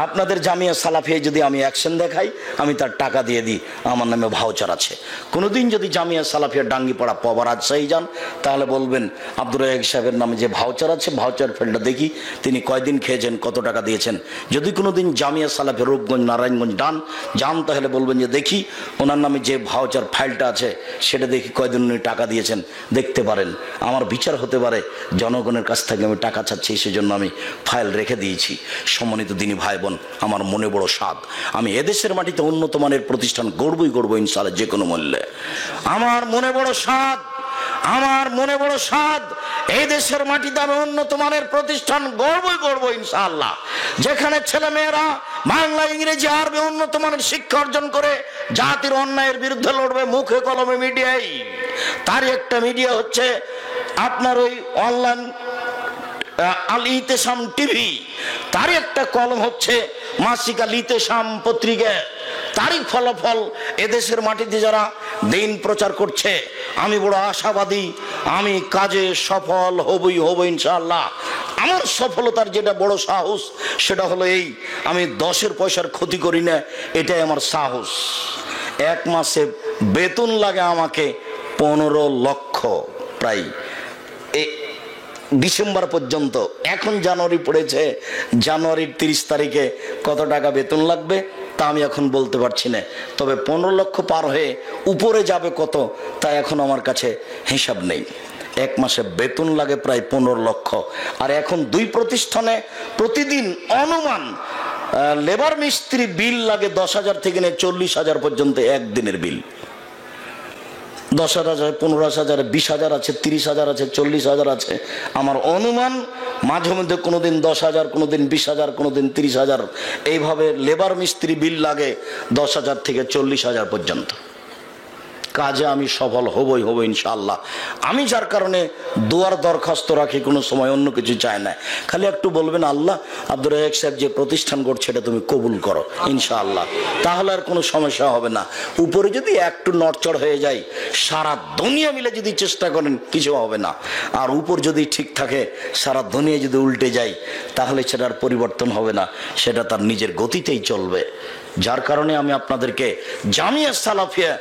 আপনাদের জামিয়া সালাফিয়ায় যদি আমি অ্যাকশন দেখাই, আমি তার টাকা দিয়ে দিই, আমার নামে ভাউচার আছে। কোনোদিন যদি জামিয়া সালাফিয়া ডাঙ্গিপাড়া পবা রাজশাহী যান, তাহলে বলবেন আব্দুর রাজ্জাক সাহেবের নামে যে ভাউচার আছে, ভাউচার ফেলটা দেখি তিনি কয়দিন খেয়েছেন, কত টাকা দিয়েছেন। যদি কোনোদিন জামিয়া সালাফিয়া রূপগঞ্জ, নারায়ণগঞ্জ যান, তাহলে বলবেন যে দেখি ওনার নামে যে ভাউচার ফাইলটা আছে সেটা দেখি কয়দিন উনি টাকা দিয়েছেন, দেখতে পারেন। আমার বিচার হতে পারে জনগণের কাছ থেকে আমি টাকা চাচ্ছি, সেজন্য আমি ফাইল রেখে দিয়েছি। সম্মানিত দিনী ভাই বোন, আমার মনে বড় স্বাদ, আমি এদেশের মাটিতে উন্নত মানের প্রতিষ্ঠান গড়বই ইনশাআল্লাহ, যে কোনো মূল্যে। আমার মনে বড় স্বাদ, আমার মনে বড় স্বাদ, এই দেশের মাটিতে আমি উন্নত মানের প্রতিষ্ঠান গড়বই ইনশাআল্লাহ, যেখানে ছেলে মেয়েরা বাংলা, ইংরেজি, আরবি উন্নত মানের শিক্ষা অর্জন করে জাতির অন্যায়ের বিরুদ্ধে লড়বে মুখে কলমে মিডিয়ায়। তার একটা মিডিয়া হচ্ছে আপনার ওই অনলাইন আল ইতেসাম টিভি, তারই একটা কলম হচ্ছে মাসিক আল ইতেসাম পত্রিকা। তারই ফলাফল এদেশের মাটিতে যারা দিন প্রচার করছে, আমি বড় আশাবাদী, আমি কাজে সফল হবই ইনশাআল্লাহ। আমার সফলতার যেটা বড় সাহস সেটা হলো এই, আমি 10 পয়সার ক্ষতি করি না, এটাই আমার সাহস। এক মাসে বেতন লাগে আমাকে 15 লক্ষ, প্রায় ডিসেম্বর পর্যন্ত। এখন জানুয়ারি পড়েছে, জানুয়ারির 30 তারিখে কত টাকা বেতন লাগবে তা আমি এখন বলতে পারছি না, তবে 15 লক্ষ পার হয়ে উপরে যাবে কত তা এখন আমার কাছে হিসাব নেই। এক মাসে বেতন লাগে প্রায় 15 লক্ষ। আর এখন 2 প্রতিষ্ঠানে প্রতিদিন অনুমান লেবার মিস্ত্রি বিল লাগে 10,000 থেকে নিয়ে 40,000 পর্যন্ত একদিনের বিল। 10,000, 15,000, 20,000 আছে, 30,000 আছে, 40,000 আছে। আমার অনুমান মাঝে মধ্যে কোনোদিন 10,000, কোনোদিন 20,000, কোনোদিন 30,000, এইভাবে লেবার মিস্ত্রি বিল লাগে 10,000 থেকে 40,000 পর্যন্ত। কাজে আমি সফল হবই ইনশাআল্লাহ। আমি যার কারণে দোয়ার দরখাস্ত রাখি, কোনো সময় অন্য কিছু চায় না, খালি একটু বলবেন আল্লাহ আব্দুর রাজ্জাক সাহেব যে প্রতিষ্ঠান করছে এটা তুমি কবুল করো ইনশাআল্লাহ, তাহলে আর কোনো সমস্যা হবে না। উপরে যদি একটু নড়চড় হয়ে যায়, সারা দুনিয়া মিলে যদি চেষ্টা করেন কিছু হবে না। আর উপর যদি ঠিক থাকে, সারা দুনিয়া যদি উল্টে যায়, তাহলে সেটার পরিবর্তন হবে না, সেটা তার নিজের গতিতেই চলবে। যার কারণে আমি আপনাদেরকে জামিয়া সালাফিয়া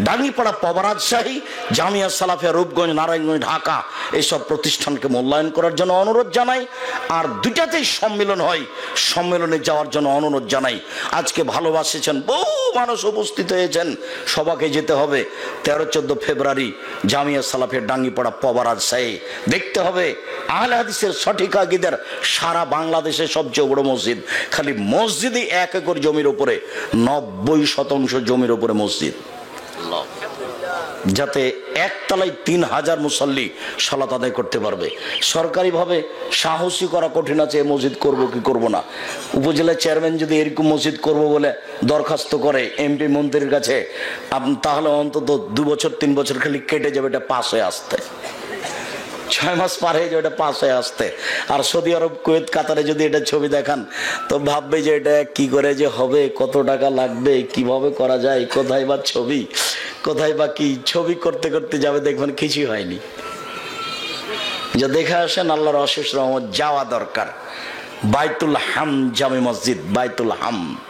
ডাঙ্গিপাড়া পবা রাজশাহী, জামিয়া সালাফিয়া রূপগঞ্জ, নারায়ণগঞ্জ, ঢাকা এইসব প্রতিষ্ঠানকে মূল্যায়ন করার জন্য অনুরোধ জানাই। আর দুটাতেই সম্মেলন হয়, সম্মেলনে যাওয়ার জন্য অনুরোধ জানাই। আজকে ভালোবাসেছেন, বহু মানুষ উপস্থিত হয়েছেন, সবাইকে যেতে হবে। 13-14 ফেব্রুয়ারি জামিয়া সালাফিয়া ডাঙ্গিপাড়া পবা রাজশাহী দেখতে হবে। আহলে হাদিসের সঠিক আকীদার সারা বাংলাদেশে সবচেয়ে বড় মসজিদ, খালি মসজিদই 1 একর জমির উপরে, 90% জমির উপরে মসজিদ, যাতে একতলায় 3,000 মুসল্লি সালাত আদায় করতে পারবে। সরকারিভাবে সাহসী করা কঠিন আছে, মসজিদ করব কি করব না। উপজেলা চেয়ারম্যান যদি এরকম মসজিদ করব বলে দরখাস্ত করে এমপি মন্ত্রীর কাছে, তাহলে অন্তত 2 বছর 3 বছর খালি কেটে যাবে এটা পাস হয়ে আসতে। 6 মাস পার হয়ে যায় ওটা পাস হয়ে আসতে। আর সৌদি আরব, কুয়েত, কাতারে যদি এটা ছবি দেখান তো ভাববে যে এটা কি করে যে হবে, কত টাকা লাগবে, কিভাবে করা যায়, কোথায় বা ছবি, কোথায় বা কি। ছবি করতে করতে যাবে, দেখবেন কিছুই হয়নি। যা দেখে আসেন, আল্লাহর অশেষ রহমত। যাওয়া দরকার। বাইতুল হামদ জামে মসজিদ, বাইতুল হামদ।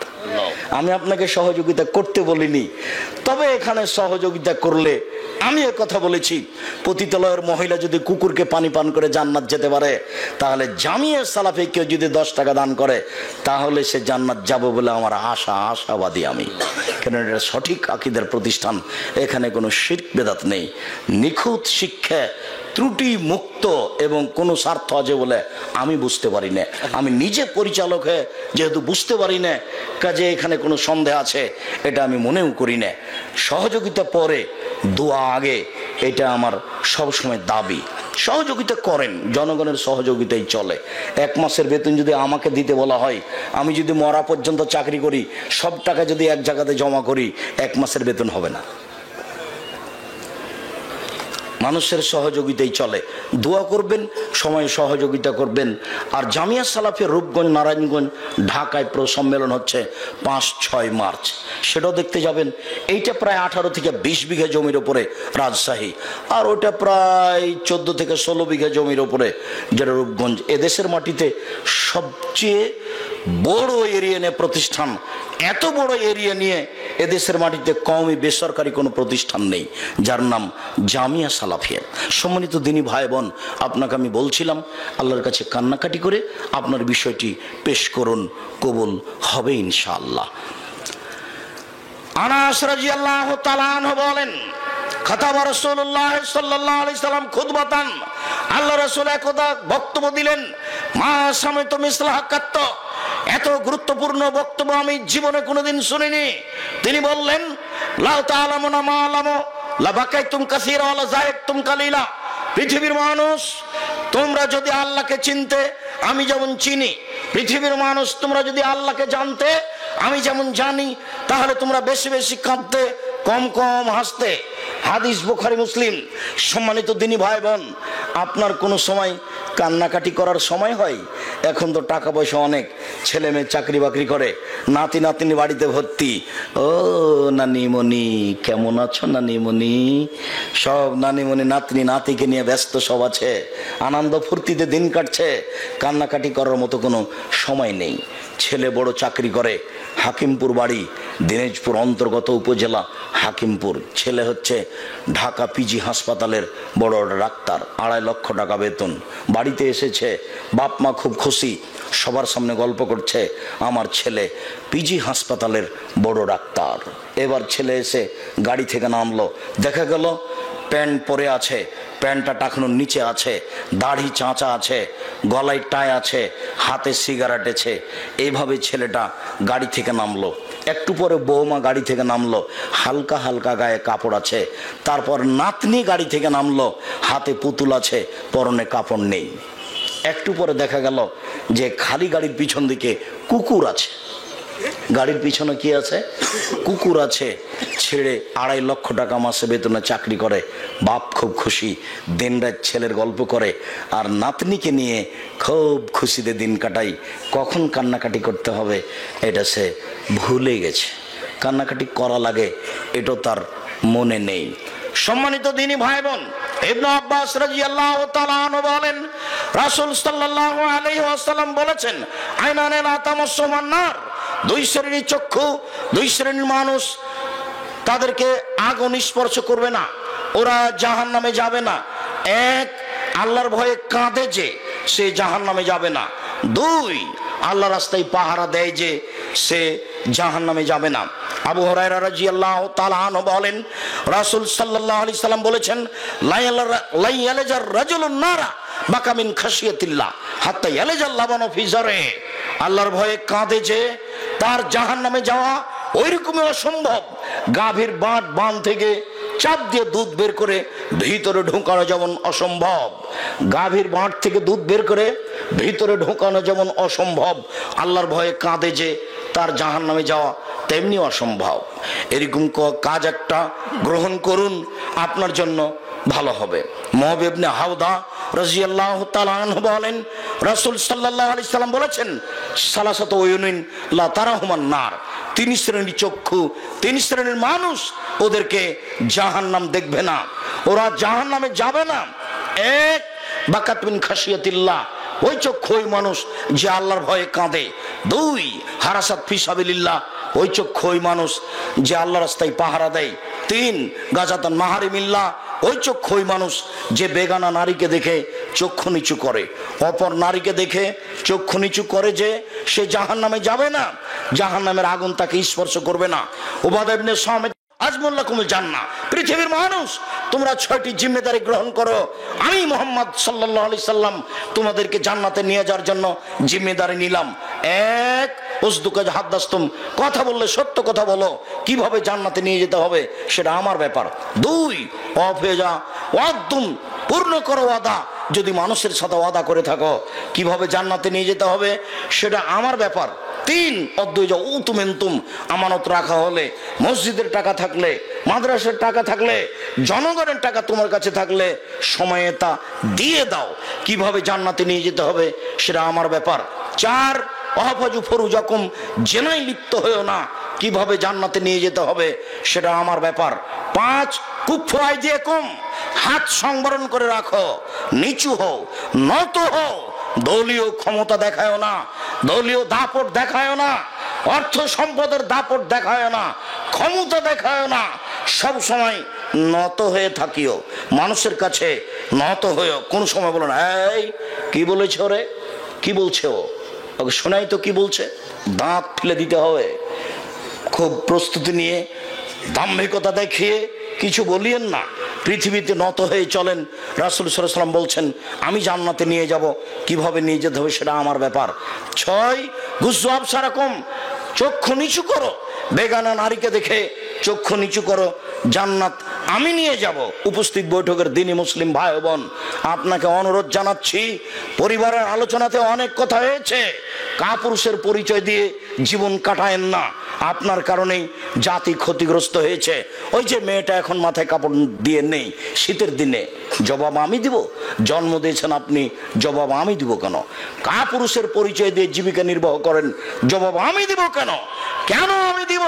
আমি আপনাকে সহযোগিতা করতে বলিনি, তবে এখানে সহযোগিতা করলে, আমি কথা বলেছি, পতিতালয়ের মহিলা যদি কুকুরকে পানি পান করে জান্নাত যেতে পারে, তাহলে জামিয়া সালাফি কেউ যদি 10 টাকা দান করে, তাহলে সে জান্নাত যাবে বলে আমার আশাবাদী আমি। কেন এটা সঠিক আকীদার প্রতিষ্ঠান, এখানে কোনো শিরক বেদাত নেই, নিখুঁত শিক্ষা, ত্রুটি মুক্ত এবং কোনো স্বার্থ আছে বলে আমি বুঝতে পারি না। আমি নিজে পরিচালক হয়ে যেহেতু বুঝতে পারি না, কাজে এখানে কোনো সন্দেহ আছে এটা আমি মনেও করি না। সহযোগিতা পরে, দোয়া আগে, এটা আমার সবসময় দাবি। সহযোগিতা করেন, জনগণের সহযোগিতাই চলে। 1 মাসের বেতন যদি আমাকে দিতে বলা হয়, আমি যদি মরা পর্যন্ত চাকরি করি, সব টাকা যদি এক জায়গাতে জমা করি, 1 মাসের বেতন হবে না। মানুষের সহযোগিতাই চলে। দোয়া করবেন, সময়ে সহযোগিতা করবেন। আর জামিয়া সালাফিয়া রূপগঞ্জ, নারায়ণগঞ্জ, ঢাকায় সম্মেলন হচ্ছে 5-6 মার্চ, সেটাও দেখতে যাবেন। এইটা প্রায় 18 থেকে 20 বিঘা জমির ওপরে রাজশাহী, আর ওটা প্রায় 14 থেকে 16 বিঘা জমির ওপরে যেটা রূপগঞ্জ। এদেশের মাটিতে সবচেয়ে বড় এরিয়া নিয়ে প্রতিষ্ঠান, এত বড় এরিয়া নিয়ে এদেশের মাটিতে কওমি বেসরকারি কোনো প্রতিষ্ঠান নেই, যার নাম জামিয়া সালাফিয়া। সম্মানিত দিনী ভাই বোন, আপনাকে আমি বলছিলাম, আল্লাহর কাছে কান্নাকাটি করে আপনার বিষয়টি পেশ করুন, কবুল হবে ইনশাআল্লাহ। আনাস রাদিয়াল্লাহু তাআলা আনহু বলেন, খাতাবা রাসূলুল্লাহ সাল্লাল্লাহু আলাইহি সাল্লাম খুতবাতান, আল্লাহ রাসূল একদা বক্তব্য দিলেন, মা সামিতু মিসলাহা কাত্ত, এত গুরুত্বপূর্ণ বক্তব্য আমি জীবনে কোনোদিন শুনিনি। তিনি বললেন, লা তা'লামুনা মা আ'লামু লা বাকাইতুম কাসীরা ওয়া লা যায়তুম কালিলা। পৃথিবীর মানুষ, তোমরা যদি আল্লাহকে চিনতে আমি যেমন চিনি, পৃথিবীর মানুষ তোমরা যদি আল্লাহকে জানতে আমি যেমন জানি, তাহলে তোমরা বেশি বেশি কাঁদতে, কম কম হাসতে। হাদিস বুখারী মুসলিম। সম্মানিত দিনী ভাই বোন, আপনার কোনো সময় কান্নাকাটি করার সময় হয়? এখন তো টাকা পয়সা অনেক, ছেলে মেয়ে চাকরি বাকরি করে, নাতি নাতনি বাড়িতে ভর্তি। ও নানিমণি কেমন আছো নানিমণি? সব নানিমণি নাতনি নাতিকে নিয়ে ব্যস্ত, সব আছে, আনন্দ ফুর্তিতে দিন কাটছে। কান্নাকাটি করার মতো কোনো সময় নেই। ছেলে বড় চাকরি করে, হাকিমপুর বাড়ি, দিনাজপুর অন্তর্গত উপজেলা হাকিমপুর। ছেলে হচ্ছে ঢাকা পিজি হাসপাতালের বড় ডাক্তার, 2.5 লক্ষ টাকা বেতন। বাড়িতে এসেছে, বাপ মা খুব খুশি, সবার সামনে গল্প করছে, আমার ছেলে পিজি হাসপাতালের বড় ডাক্তার। এবার ছেলে এসে গাড়ি থেকে নামলো, দেখা গেল প্যান্ট পরে আছে, প্যান্টটা টাকানোর নিচে আছে, দাড়ি চাঁচা আছে, গলায় টাই আছে, হাতে সিগারেট আছে। এইভাবে ছেলেটা গাড়ি থেকে নামলো। একটু পরে বৌমা গাড়ি থেকে নামলো, হালকা হালকা গায়ে কাপড় আছে। তারপর নাতনি গাড়ি থেকে নামলো, হাতে পুতুল আছে, পরনে কাপড় নেই। একটু পরে দেখা গেল যে খালি গাড়ির পিছন দিকে কুকুর আছে। গাড়ির পিছনে কি আছে? কুকুর আছে। ছেড়ে 2.5 লক্ষ টাকা মাসে বেতনে চাকরি করে, বাপ খুব খুশি, দিনরাত ছেলের গল্প করে, আর নাতনিকে নিয়ে খুব খুশিতে দিন কাটাই। কখন কান্নাকাটি করতে হবে এটা সে ভুলে গেছে। কান্নাকাটি করা লাগে এটা তার মনে নেই। সম্মানিত দিনী ভাই বোন, ইবনে আব্বাস রাদিয়াল্লাহু তাআলা আনহু বলেন, রাসূল সাল্লাল্লাহু আলাইহি ওয়াসাল্লাম বলেছেন, আইনানে লা তামাসসুমান নার, 2 শ্রেণীর চক্ষু, 2 শ্রেণীর মানুষ, তাদেরকে আগুন স্পর্শ করবে না, ওরা জাহান্নামে যাবে না। 1, আল্লাহর ভয়ে কাঁদে যে, সে জাহান্নামে যাবে না। 2, আল্লাহ রাস্তায় পাহারা দেয় যে, সে জাহান্নামে যাবে না। আবু হুরায়রা রাদিয়াল্লাহু তাআলা আনহু বলেন, রাসূল সাল্লাল্লাহু আলাইহি সাল্লাম বলেছেন, লা ইয়ালাজার রাজুলুন নারা বাকা মিন খাশিয়াতিল্লাহ হাত্তা ইয়ালাজাল লাবানু ফি জারে। আল্লাহর ভয়ে কাঁদে যে, তার জাহান্নামে যাওয়া ওইরকমই অসম্ভব। গাভীর বান থেকে চাপ দিয়ে দুধ বের করে ভিতরে ঢোকানো যেমন অসম্ভব, গাভীর বাঁট থেকে দুধ বের করে ভিতরে ঢোকানো যেমন অসম্ভব, আল্লাহর ভয়ে কাঁদে যে, তার জাহান্নামে যাওয়া তেমনি অসম্ভব। এরকম কাজ একটা গ্রহণ করুন, আপনার জন্য ভালো হবে। মুআবিয়া ইবনে হাওদা রাদিয়াল্লাহু তাআলা আনহু বলেন, রাসূল সাল্লাল্লাহু আলাইহি সাল্লাম বলেছেন, সালাসাতু উয়ুনিন লা তারাহুমান নার, তিন শ্রেণীর চক্ষু, তিন শ্রেণীর মানুষ, ওদেরকে জাহান্নাম দেখবে না, ওরা জাহান্নামে যাবে না। এক, বাকাত মিন খাশিয়াতিল্লাহ, ওই চক্ষু ওই মানুষ যে আল্লাহর ভয়ে কাঁদে। দুই, হারাসাত ফি সাবিলিল্লাহ, ওই চক্ষু ওই মানুষ যে আল্লাহর রাস্তায় পাহারা দেয়। তিন, গাজাতান মাহারিমিল্লাহ, ওই চক্ষু ওই মানুষ যে বেগানা নারীকে দেখে চক্ষু নিচু করে, অপর নারীকে দেখে চক্ষু নিচু করে, যে সে জাহান্নামে যাবে না, জাহান্নামের আগুন তাকে স্পর্শ করবে না। উবাদা ইবনে সামিত, আজমুল্লাকুমুল জান্নাহ, পৃথিবীর মানুষ তোমরা 6টি জিম্মেদারি গ্রহণ করো, আমি মুহাম্মদ সাল্লাল্লাহু আলাইহি সাল্লাম তোমাদেরকে জান্নাতে নিয়ে যাওয়ার জন্য জিম্মেদারি নিলাম। এক, উসদুকা হাদ্দাসতুম, কথা বললে সত্য কথা বলো, কিভাবে জান্নাতে নিয়ে যেতে হবে সেটা আমার ব্যাপার। দুই, অফেজা ওয়াদুম, পূর্ণ করো ওয়াদা, যদি মানুষের সাথে ওয়াদা করে থাকো কিভাবে জান্নাতে নিয়ে যেতে হবে সেটা আমার ব্যাপার। তিন, অদ্বৈজ উতুমেন্তুম, আমানত রাখা হলে, মসজিদের টাকা থাকলে, মাদ্রাসার টাকা থাকলে, জনগণের টাকা তোমার কাছে থাকলে সময়ে তা দিয়ে দাও, কিভাবে জান্নাতে নিয়ে যেতে হবে সেটা আমার ব্যাপার। চার, অহফাজু ফরুজাকুম, জেনায় লিপ্ত হয়েও না, কিভাবে জান্নাতে নিয়ে যেতে হবে সেটা আমার ব্যাপার। পাঁচ, কুফু আইদিয়াকুম, হাত সংবরণ করে রাখো, নিচু হও, নত হও, দলীয় ক্ষমতা দেখায় না, দলীয় দাপট দেখায় না, অর্থ সম্পদের দাপট দেখায় না, ক্ষমতা দেখায় না, সব সময় নত হয়ে থাকিও, মানুষের কাছে নত হয়েও। কোন সময় বলো না, এই কি বলেছ রে, কি বলছে ও, ওকে শোনাই তো কি বলছে, দাঁত ফেলে দিতে হবে। খুব প্রস্তুতি নিয়ে, দাম্ভিকতা দেখিয়ে কিছু বলিয়েন না, পৃথিবীতে নত হয়ে চলেন। রাসূল সাল্লাল্লাহু আলাইহি ওয়াসাল্লাম বলছেন, আমি জান্নাতে নিয়ে যাব, কিভাবে নিয়ে যেতে হবে সেটা আমার ব্যাপার। ছয়, গুজ্জু আবসারাকুম, চক্ষু নিচু করো, বেগানা নারীকে দেখে চক্ষু নিচু করো, জান্নাত আমি নিয়ে যাব। উপস্থিত বৈঠকের দিনী মুসলিম ভাই বোন, আপনাকে অনুরোধ জানাচ্ছি, পরিবারের আলোচনাতে অনেক কথা হয়েছে, কাপুরুষের পরিচয় দিয়ে জীবন কাটায়েন না, আপনার কারণেই জাতি ক্ষতিগ্রস্ত হয়েছে। ওই যে মেয়েটা এখন মাথায় কাপড় দিয়ে নেই, শীতের দিনে জবাব আমি দিব? জন্ম দিয়েছেন আপনি, জবাব আমি দিব কেন? কাপুরুষের পরিচয় দিয়ে জীবিকা নির্বাহ করেন, জবাব আমি দিব কেন? কেন আমি দিব?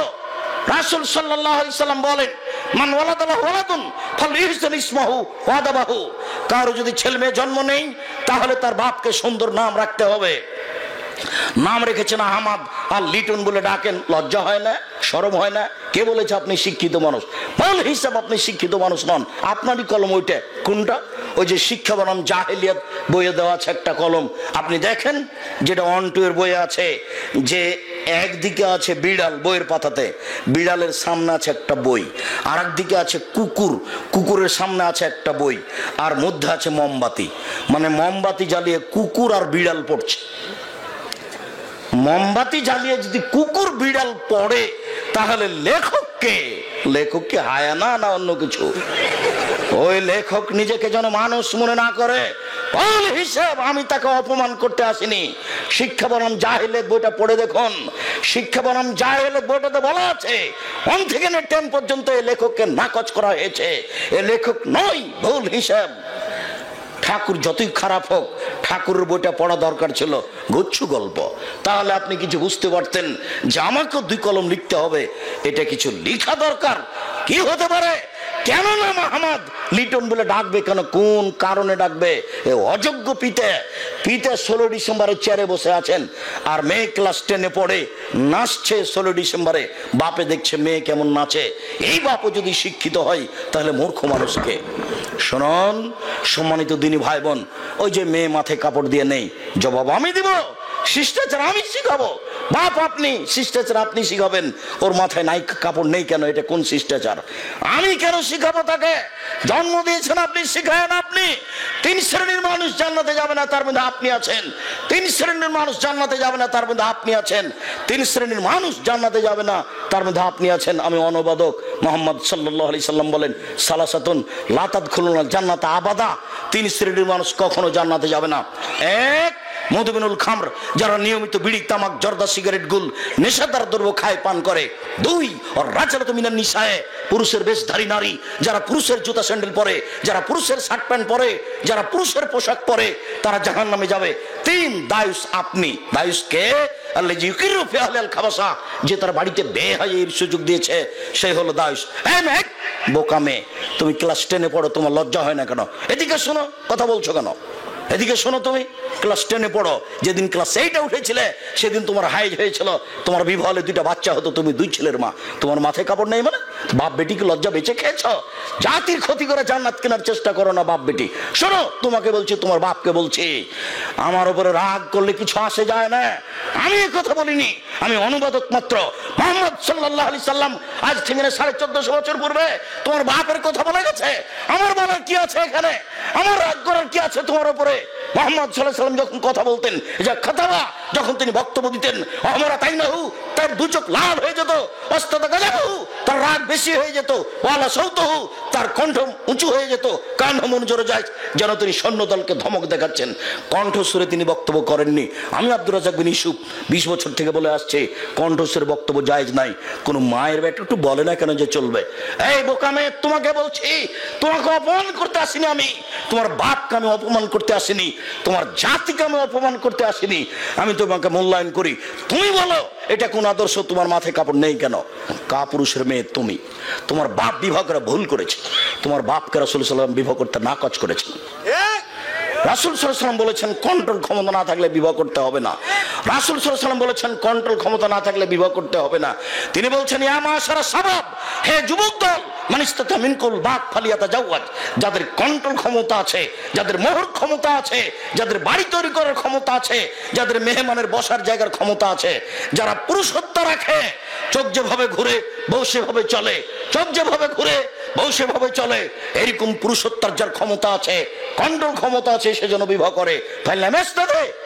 রাসূল সাল্লাল্লাহু আলাইহি সাল্লাম বলেন, মান ওয়ালাদালাহু ওয়ালাদুন ফালইহসান ইসমাহু ওয়াদাবাহু, কারো যদি ছেলে মেয়ে জন্ম নেই তাহলে তার বাপকে সুন্দর নাম রাখতে হবে। নাম রেখেছেন আহমদ আর লিটন বলে ডাকেন, লজ্জা হয় না, শরম হয় না? কে বলেছে আপনি শিক্ষিত মানুষ? বল হিসাব আপনি শিক্ষিত মানুষ নন, আপনারই কলম ওইটা। কোনটা? ওই যে শিক্ষা বনাম জাহেলিয়াত বইয়ে দেওয়া আছে একটা কলম, আপনি দেখেন, যেটা 1-2 এর বইয়ে আছে, যে একদিকে আছে বিড়াল, বইয়ের পাতাতে বিড়ালের সামনে আছে একটা বই, আর একদিকে আছে কুকুর, কুকুরের সামনে আছে একটা বই, আর মধ্যে আছে মোমবাতি, মানে মোমবাতি জ্বালিয়ে কুকুর আর বিড়াল পড়ছে। মোমবাতি জ্বালিয়ে যদি কুকুর বিড়াল পড়ে তাহলে লেখককে হায়ানা না অন্য কিছু? ওই লেখক নিজেকে যেন মানুষ মনে না করে। বল হিসেব আমি তাকে অপমান করতে আসিনি। শিক্ষা বনাম জাহেলিয়াত বইটা পড়ে দেখুন, শিক্ষা বনাম জাহেলিয়াত বইটাতে বলা আছে 1 থেকে 10 পর্যন্ত এই লেখককে নাকচ করা হয়েছে, এ লেখক নয়। ভুল হিসাব। ঠাকুর যতই খারাপ হোক, ঠাকুরের বইটা পড়া দরকার ছিল, গুচ্ছু গল্প। তাহলে আপনি কিছু বুঝতে পারতেন যে আমাকেও 2 কলম লিখতে হবে, এটা কিছু লিখা দরকার। কি হতে পারে? কেন না আহমদ লিটন বলে ডাকবে কেন? কোন কারণে ডাকবে? এ অযোগ্য পিতা 16 ডিসেম্বরের চেয়ারে বসে আছেন, আর মেয়ে ক্লাস 10-এ পড়ে নাচছে 16 ডিসেম্বরে, বাপে দেখছে মেয়ে কেমন নাচে। এই বাপও যদি শিক্ষিত হয় তাহলে মূর্খ মানুষকে। শুনুন সম্মানিত দিনী ভাই বোন, ওই যে মেয়ে মাথায় কাপড় দিয়ে নেই, জবাব আমি দিব। শিষ্টাচার আমি শিখাবো। বাপ আপনি, শিষ্টাচার আপনি শিখাবেন। ওর মাথায় নাই কাপড় নেই কেন? এটা কোন শিষ্টাচার? আমি কেন শিখাবো তাকে? জন্ম দিয়েছেন আপনি, শিখায়েন আপনি। 3 শ্রেণীর মানুষ জান্নাতে যাবে না, তার মধ্যে আপনি আছেন। 3 শ্রেণীর মানুষ জান্নাতে যাবে না, তার মধ্যে আপনি আছেন। 3 শ্রেণীর মানুষ জান্নাতে যাবে না, তার মধ্যে আপনি আছেন। আমি অনুবাদক, মুহাম্মদ সাল্লাল্লাহু আলাইহি সাল্লাম বলেন, সালাসাতুন লা তাদখুলুনাল জান্নাতা আবাদা, 3 শ্রেণীর মানুষ কখনো জান্নাতে যাবে না। এক, মধুবিনুল খামর, যারা নিয়মিত বিড়ি, তামাক, জর্দা, সিগারেট, গুল, নেশাদার দ্রব্য খায়, পান করে। 2 আর রাজালত মিনান নিসায়ে, পুরুষের বেশধারী নারী, যারা পুরুষের জুতা স্যান্ডেল পরে, যারা পুরুষের শার্ট প্যান্ট পরে, যারা পুরুষের পোশাক পরে, তারা জাহান্নামে যাবে। 3 দায়ুস আপনি। দায়ুসকে আল্লাযী ইউকিরু ফি আহলিল খাবাসা, যে তার বাড়িতে বেহায়ার সুযোগ দিয়েছে, সেই হলো দায়ুস। বোকা মেয়ে, তুমি ক্লাস 10-এ পড়ো, তোমার লজ্জা হয় না কেন? এদিকে শোনো, কথা বলছো কেন? এদিকে শোনো, তুমি ক্লাস 10-এ পড়ো, যেদিন ক্লাস 8-এ উঠেছিলে সেদিন তোমার হাইজ হয়েছিল, তোমার বিবাহ হলে 2টা বাচ্চা হতো, তুমি 2 ছেলের মা, তোমার মাথায় কাপড় নেই মানে? বাপ বেটিকে লজ্জা বেঁচে খেয়েছ? জাতির ক্ষতি করে জান্নাত কেনার চেষ্টা করো না বাপ বেটি। শোনো, তোমাকে বলছি, তোমার বাপকে বলছি, আমার উপরে রাগ করলে কিছু আসে যায় না। আমি এই কথা বলিনি, আমি অনুবাদক মাত্র। মুহাম্মদ সাল্লাল্লাহু আলাইহি সাল্লাম আজ থেকে 1450 বছর পূর্বে তোমার বাপের কথা বলে গেছে। আমার বলার কি আছে এখানে? আমার রাগ করার কি আছে তোমার উপরে? মুহাম্মদ সাল্লাল্লাহু আলাইহি সাল্লাম যখন কথা বলতেন, যা খাতাবা, যখন তিনি বক্তব্য দিতেন, আমরা তাই না, তার 2 চোখ লাল হয়ে যেত, অস্তাদা গাজাহু, তার রাগ বেশি হয়ে যেত, ওয়ালা সৌতহু, তার কণ্ঠ উঁচু হয়ে যেত, কান মন জোরে যায়, যেন তিনি সৈন্যদলকে ধমক দেখাচ্ছেন। কণ্ঠস্বরে তিনি বক্তব্য করেননি। আমি আব্দুর রাজ্জাক বিন ইউসুফ 20 বছর থেকে বলে আসছে, কণ্ঠস্বরে বক্তব্য জায়েজ নাই। কোন মায়ের বেটা একটু বলে না কেন যে চলবে? এই বোকা মেয়ে, তোমাকে বলছি, তোমাকে অপমান করতে আসিনি আমি, তোমার বাপকে আমি অপমান করতে আসিনি, তোমার জাতিকে আমি অপমান করতে আসিনি, আমি তোমাকে মূল্যায়ন করি। তুমি বলো এটা কোন আদর্শ? তোমার মাথায় কাপড় নেই কেন? কাপুরুষের মেয়ে তুমি। তোমার বাপ বিবাহ করে ভুল করেছে, তোমার বাপকে রাসূল সাল্লাল্লাহু আলাইহি ওয়াসাল্লাম বিবাহ করতে নাকচ করেছে। রাসূল সাল্লাল্লাহু আলাইহি ওয়াসাল্লাম বলেছেন কন্ট্রোল ক্ষমতা না থাকলে বিবাহ করতে হবে না। রাসূল সাল্লাল্লাহু আলাইহি ওয়াসাল্লাম বলেছেন কন্ট্রোল ক্ষমতা না থাকলে বিবাহ করতে হবে না। তিনি বলছেন, ইয়া মাশারা শাবাব, হে যুবক দল, মান ইসতাতা মিনকুল বাক ফালিয়াতাজাওয়াজ, যাদের কন্ট্রোল ক্ষমতা আছে, যাদের মোহর ক্ষমতা আছে, যাদের বাড়ি তৈরি করার ক্ষমতা আছে, যাদের মেহমানের বসার জায়গার ক্ষমতা আছে, যারা পুরুষত্ব রাখে, চোখ যেভাবে ঘুরে বউ সেভাবে চলে, চোখ যেভাবে ঘুরে বউ সেভাবে চলে, এরকম পুরুষত্বের যার ক্ষমতা আছে, কন্ট্রোল ক্ষমতা আছে, সেজন্য বিবাহ করে।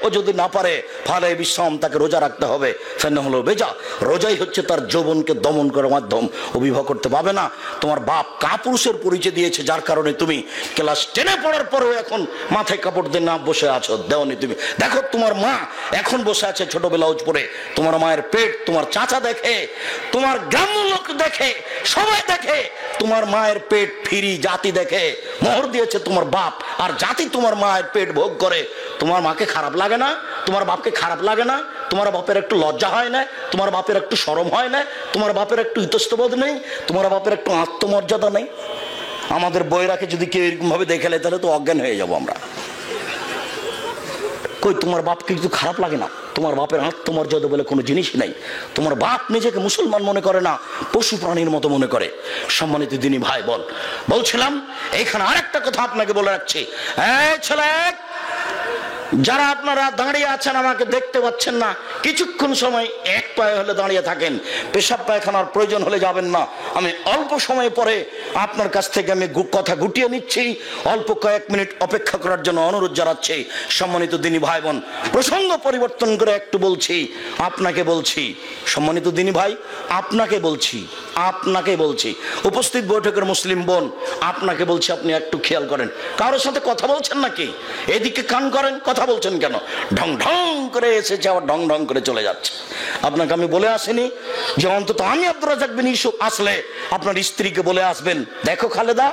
ও যদি না পারে, ফালে বিশ্রাম, তাকে রোজা রাখতে হবে। ফেন হলো বেজা, রোজাই হচ্ছে তার যৌবনকে দমন করার মাধ্যম। ও বিবাহ করতে পাবে না। তোমার বাপ কাপুরুষের পরিচয় দিয়েছে, যার কারণে তুমি ক্লাস 10-এ পড়ার পরেও এখন মাথায় কাপড় দিয়ে না বসে আছো, দেওনি তুমি। দেখো, তোমার মা এখন বসে আছে ছোট ব্লাউজ পরে, তোমার মায়ের পেট তোমার চাচা দেখে, তোমার গ্রাম্য লোক দেখে, সবাই দেখে, তোমার মায়ের পেট ফিরি জাতি দেখে। মোহর দিয়েছে তোমার বাপ, আর জাতি তোমার মায়ের পেট ভোগ করে। তোমার মাকে খারাপ লাগে না? তোমার বাপকে খারাপ লাগে না? তোমার বাপের একটু লজ্জা হয় না? তোমার বাপের একটু শরম হয় না? তোমার বাপের একটু ইতস্তবোধ নেই? তোমার বাপের একটু আত্মমর্যাদা নেই? আমাদের বইরাকে যদি কেউ এরকম ভাবে দেখে নেয়, তাহলে তো অজ্ঞান হয়ে যাবো আমরা। কই, তোমার বাপকে কিছু খারাপ লাগে না? তোমার বাপের আত্মমর্যাদা বলে কোনো জিনিসই নাই। তোমার বাপ নিজেকে মুসলমান মনে করে না, পশু প্রাণীর মতো মনে করে। সম্মানিত দিনী ভাই বোন, বলছিলাম এইখানে আরেকটা কথা আপনাকে বলে রাখছি। এই ছেলে, যারা আপনারা দাঁড়িয়ে আছেন, আমাকে দেখতে পাচ্ছেন না, কিছুক্ষণ সময় এক পায়ে হলে দাঁড়িয়ে থাকেন, পেশাব পায়খানার প্রয়োজন হলে যাবেন না। আমি অল্প সময় পরে আপনার কাছ থেকে আমি কথা গুটিয়ে নিচ্ছি, অল্প কয়েক মিনিট অপেক্ষা করার জন্য অনুরোধ জানাচ্ছি। সম্মানিত দিনী ভাই বোন, প্রসঙ্গ পরিবর্তন করে একটু বলছি, আপনাকে বলছি, সম্মানিত দিনী ভাই, আপনাকে বলছি, আপনাকে বলছি, উপস্থিত বৈঠকের মুসলিম বোন, আপনাকে বলছি, আপনি একটু খেয়াল করেন। কারোর সাথে কথা বলছেন নাকি? এদিকে কান করেন, কথা বলছেন কেন? ঢং ঢং করে এসেছে, আবার ঢং ঢং করে চলে যাচ্ছে। আপনাকে আমি বলে আসিনি যে অন্তত আমি আব্দুর রাজ্জাক বিন ইউসুফ আসলে আপনার স্ত্রীকে বলে আসবেন, দেখো খালেদা,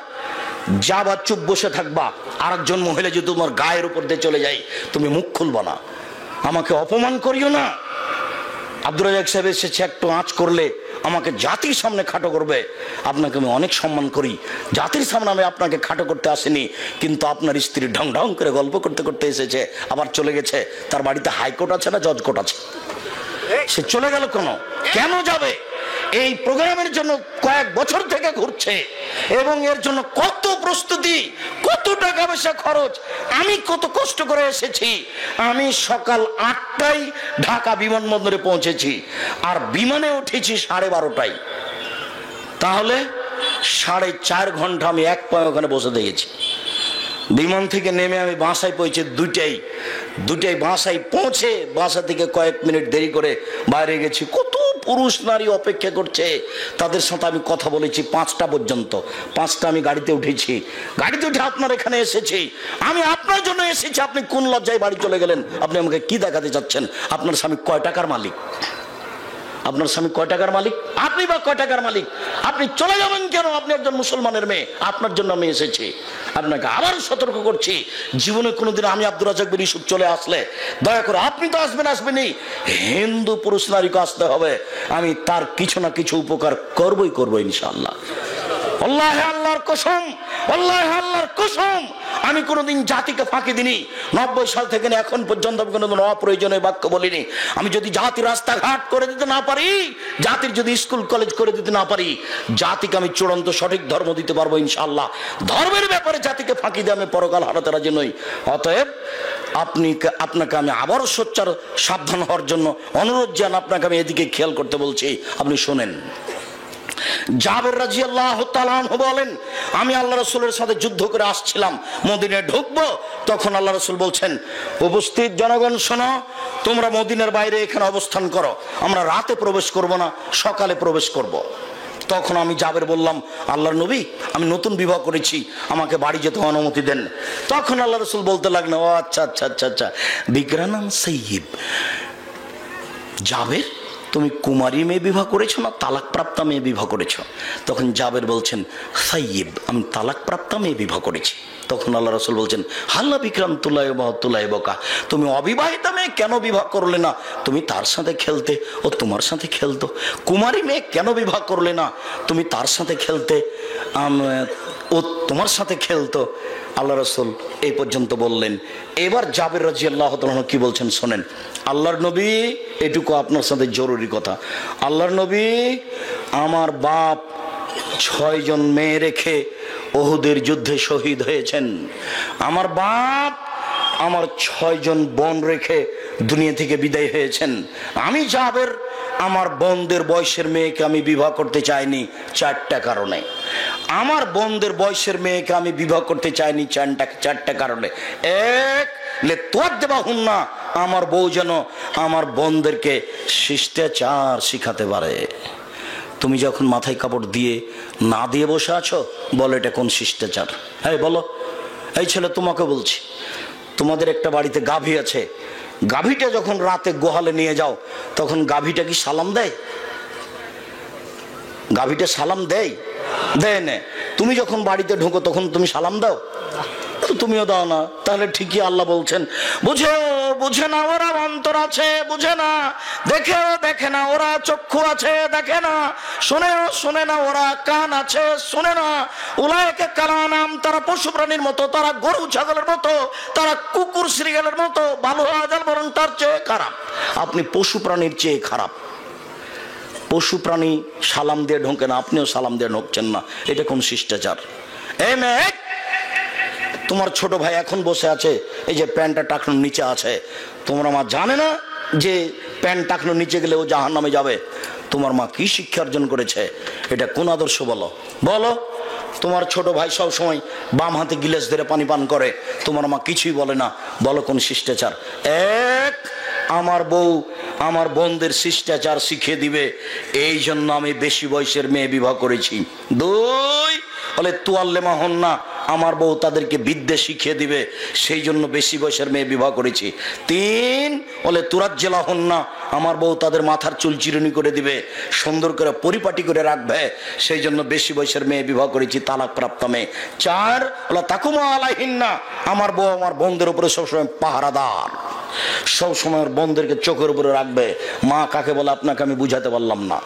যাবা চুপ বসে থাকবা, আরেকজন মহিলা যদি তোমার গায়ের উপর দিয়ে চলে যায়, তুমি মুখ খুলবা না, আমাকে অপমান করিও না। আব্দুর রাজ্জাক সাহেব এসেছে, একটু আঁচ করলে আমাকে জাতির সামনে খাটো করবে। আপনাকে আমি অনেক সম্মান করি, জাতির সামনে আমি আপনাকে খাটো করতে আসিনি। কিন্তু আপনার স্ত্রী ঢং ঢং করে গল্প করতে করতে এসেছে, আবার চলে গেছে। তার বাড়িতে হাইকোর্ট আছে না জজ কোর্ট আছে? সে চলে গেল কেন যাবে? এই প্রোগ্রামের জন্য কয়েক বছর থেকে ঘুরছে, এবং এর জন্য কত প্রস্তুতি, কত টাকা পয়সা খরচ, আমি কত কষ্ট করে এসেছি। আমি সকাল 8টায় ঢাকা বিমানবন্দরে পৌঁছেছি, আর বিমানে উঠেছি 12:30টায়। তাহলে 4.5 ঘন্টা আমি এক পায়ে ওখানে বসে দেখেছি। বিমান থেকে নেমে আমি বাসায় পৌঁছে 2টায় বাসায় পৌঁছে, বাসা থেকে কয়েক মিনিট দেরি করে বাইরে গেছি। কত পুরুষ নারী অপেক্ষা করছে, তাদের সাথে আমি কথা বলেছি 5টা পর্যন্ত। 5টা আমি গাড়িতে উঠেছি, গাড়িতে উঠে আপনার এখানে এসেছি। আমি আপনার জন্য এসেছি, আপনি কোন লজ্জায় বাড়ি চলে গেলেন? আপনি আমাকে কি দেখাতে চাচ্ছেন? আপনার স্বামী কয় টাকার মালিক? আপনার স্বামী কয় টাকার মালিক? আপনি বা কয় টাকার মালিক? আপনি চলে যাবেন কেন? আপনি একজন মুসলমানের মেয়ে, আপনার জন্য আমি এসেছি। আপনাকে আবার সতর্ক করছি, জীবনে কোনোদিন আমি আব্দুর রাজ্জাক বিন ইউসুফ চলে আসলে দয়া করে, আপনি তো আসবেনই, হিন্দু পুরুষ নারীকে আসতে হবে। আমি তার কিছু না কিছু উপকার করবো ইনশাআল্লাহ। আল্লাহর কসম, আল্লাহর কসম, আমি কোনোদিন জাতিকে ফাঁকি দিইনি। 90 সাল থেকে এখন পর্যন্ত আমি কোনোদিন অপ্রয়োজনীয় বাক্য বলিনি। আমি যদি জাতির রাস্তাঘাট করে দিতে না পারি, জাতির যদি স্কুল কলেজ করে দিতে না পারি, জাতিকে আমি চূড়ান্ত সঠিক ধর্ম দিতে পারবো ইনশাআল্লাহ। ধর্মের ব্যাপারে জাতিকে ফাঁকি দিয়ে আমি পরকাল হারাতে রাজি নই। অতএব আপনাকে আমি আবারও সোচ্চার সাবধান হওয়ার জন্য অনুরোধ জানাই। আপনাকে আমি এদিকে খেয়াল করতে বলছি, আপনি শোনেন। জাবের রাদিয়াল্লাহু তাআলা আনহু বলেন, আমি আল্লাহ রাসূলের সাথে যুদ্ধ করে আসছিলাম, মদিনায় ঢুকবো, তখন আল্লাহ রাসূল বলছেন, উপস্থিত জনগণ শোনো, তোমরা মদিনার বাইরে এখানে অবস্থান করো, আমরা রাতে প্রবেশ করব না, সকালে প্রবেশ করব। তখন আমি জাবের বললাম, আল্লাহর নবী, আমি নতুন বিবাহ করেছি, আমাকে বাড়ি যেতে অনুমতি দেন। তখন আল্লাহ রাসূল বলতে লাগলেন, ও আচ্ছা, বিক্রানান সাইয়্যিব। জাবের, তুমি কুমারী মেয়ে বিবাহ করেছো না তালাক প্রাপ্তা মেয়ে বিবাহ করেছো? তখন জাবের বলছেন, সাইয়্যিব, আমি তালাক প্রাপ্তা মেয়ে বিবাহ করেছি। তখন আল্লাহ রাসূল বলছেন, হাল্লা বিক্রাম তুলাই বকা, তুমি অবিবাহিতা মেয়ে কেন বিবাহ করলে না? তুমি তার সাথে খেলতে, ও তোমার সাথে খেলতো। কুমারী মেয়ে কেন বিবাহ করলে না? তুমি তার সাথে খেলতে, ও তোমার সাথে খেলতো। আল্লাহ রাসূল এই পর্যন্ত বললেন। এবার জাবের রাদিয়াল্লাহু তাআলা কি বলছেন শোনেন। আল্লাহর নবী, এটুকু আপনার সাথে জরুরি কথা। আল্লাহর নবী, আমার বাপ 6 জন মেয়ে রেখে উহুদের যুদ্ধে শহীদ হয়েছেন। আমার বাপ আমার 6 জন বোন রেখে দুনিয়া থেকে বিদায় হয়েছেন। আমি জাবের আমার বোনদের বয়সের মেয়েকে আমি বিবাহ করতে চাইনি 4টা কারণে। আমার বোনদের বয়সের মেয়েকে আমি বিবাহ করতে চাইনি 4টা কারণে। এক, না, আমার বউ যেন আমার বোনদেরকে শিষ্টাচার শিখাতে পারে। তুমি যখন মাথায় কাপড় দিয়ে না দিয়ে বসে আছো, বলো এটা কোন শিষ্টাচার? হ্যাঁ বলো। এই ছেলে, তোমাকে বলছি, তোমাদের একটা বাড়িতে গাভী আছে, গাভীটা যখন রাতে গোহালে নিয়ে যাও, তখন গাভীটা কি সালাম দেয়? গাভীটা সালাম দেয় না? তুমি যখন বাড়িতে ঢোকো তখন তুমি সালাম দাও? তুমিও দাও না। তাহলে ঠিকই আল্লাহ বলছেন, বুঝে না ওরা অন্তর আছে, বুঝে না, দেখে না ওরা চক্ষু আছে, দেখে না, শোনে না ওরা কান আছে, শোনে না। উলাইকা কালানাম, তারা পশু প্রাণীর মতো, তারা গরু ছাগলের মতো, তারা কুকুর শ্রীগালের মতো, ভালো হওয়া যায় বরং তার চেয়ে খারাপ। আপনি পশু প্রাণীর চেয়ে খারাপ। পশু প্রাণী সালাম দিয়ে ঢোকে না, আপনিও সালাম দিয়ে ঢোকছেন না, এটা কোন শিষ্টাচার? এই মেয়ে, তোমার ছোট ভাই এখন বসে আছে, এই যে প্যান্টটা টাকনোর নিচে আছে, তোমার মা জানে না যে প্যান্ট টাকনোর নিচে গেলে ও জাহান্নামে যাবে? তোমার মা কি শিক্ষা অর্জন করেছে? এটা কোন আদর্শ? বলো। তোমার ছোট ভাই সব সময় বাম হাতে গিলাস ধরে পানি পান করে, তোমার মা কিছুই বলে না, বলো কোন শিষ্টাচার? এক, আমার বউ আমার বোনদের শিষ্টাচার শিখিয়ে দিবে, এই জন্য আমি বেশি বয়সের মেয়ে বিবাহ করেছি। 2, বলে তুয়াল্লেমা হন না, আমার বউ তাদেরকে বিদ্যে শিখিয়ে দিবে, সেই জন্য বেশি বয়সের মেয়ে বিবাহ করেছি। 3, বলে তুরাজ্জেলা হন না, আমার বউ তাদের মাথার চুল চিরুনি করে দিবে, সুন্দর করে পরিপাটি করে রাখবে, সেই জন্য বেশি বয়সের মেয়ে বিবাহ করেছি, তালাক প্রাপ্ত মেয়ে। 4, বলে তাকুমা আলাইহিন্না, আমার বউ আমার বোনদের উপরে সবসময় পাহারাদার, সবসময় বোনদেরকে চোখের উপরে রাখবে। মা কাকে বলে আপনাকে আমি বুঝাতে পারলাম না।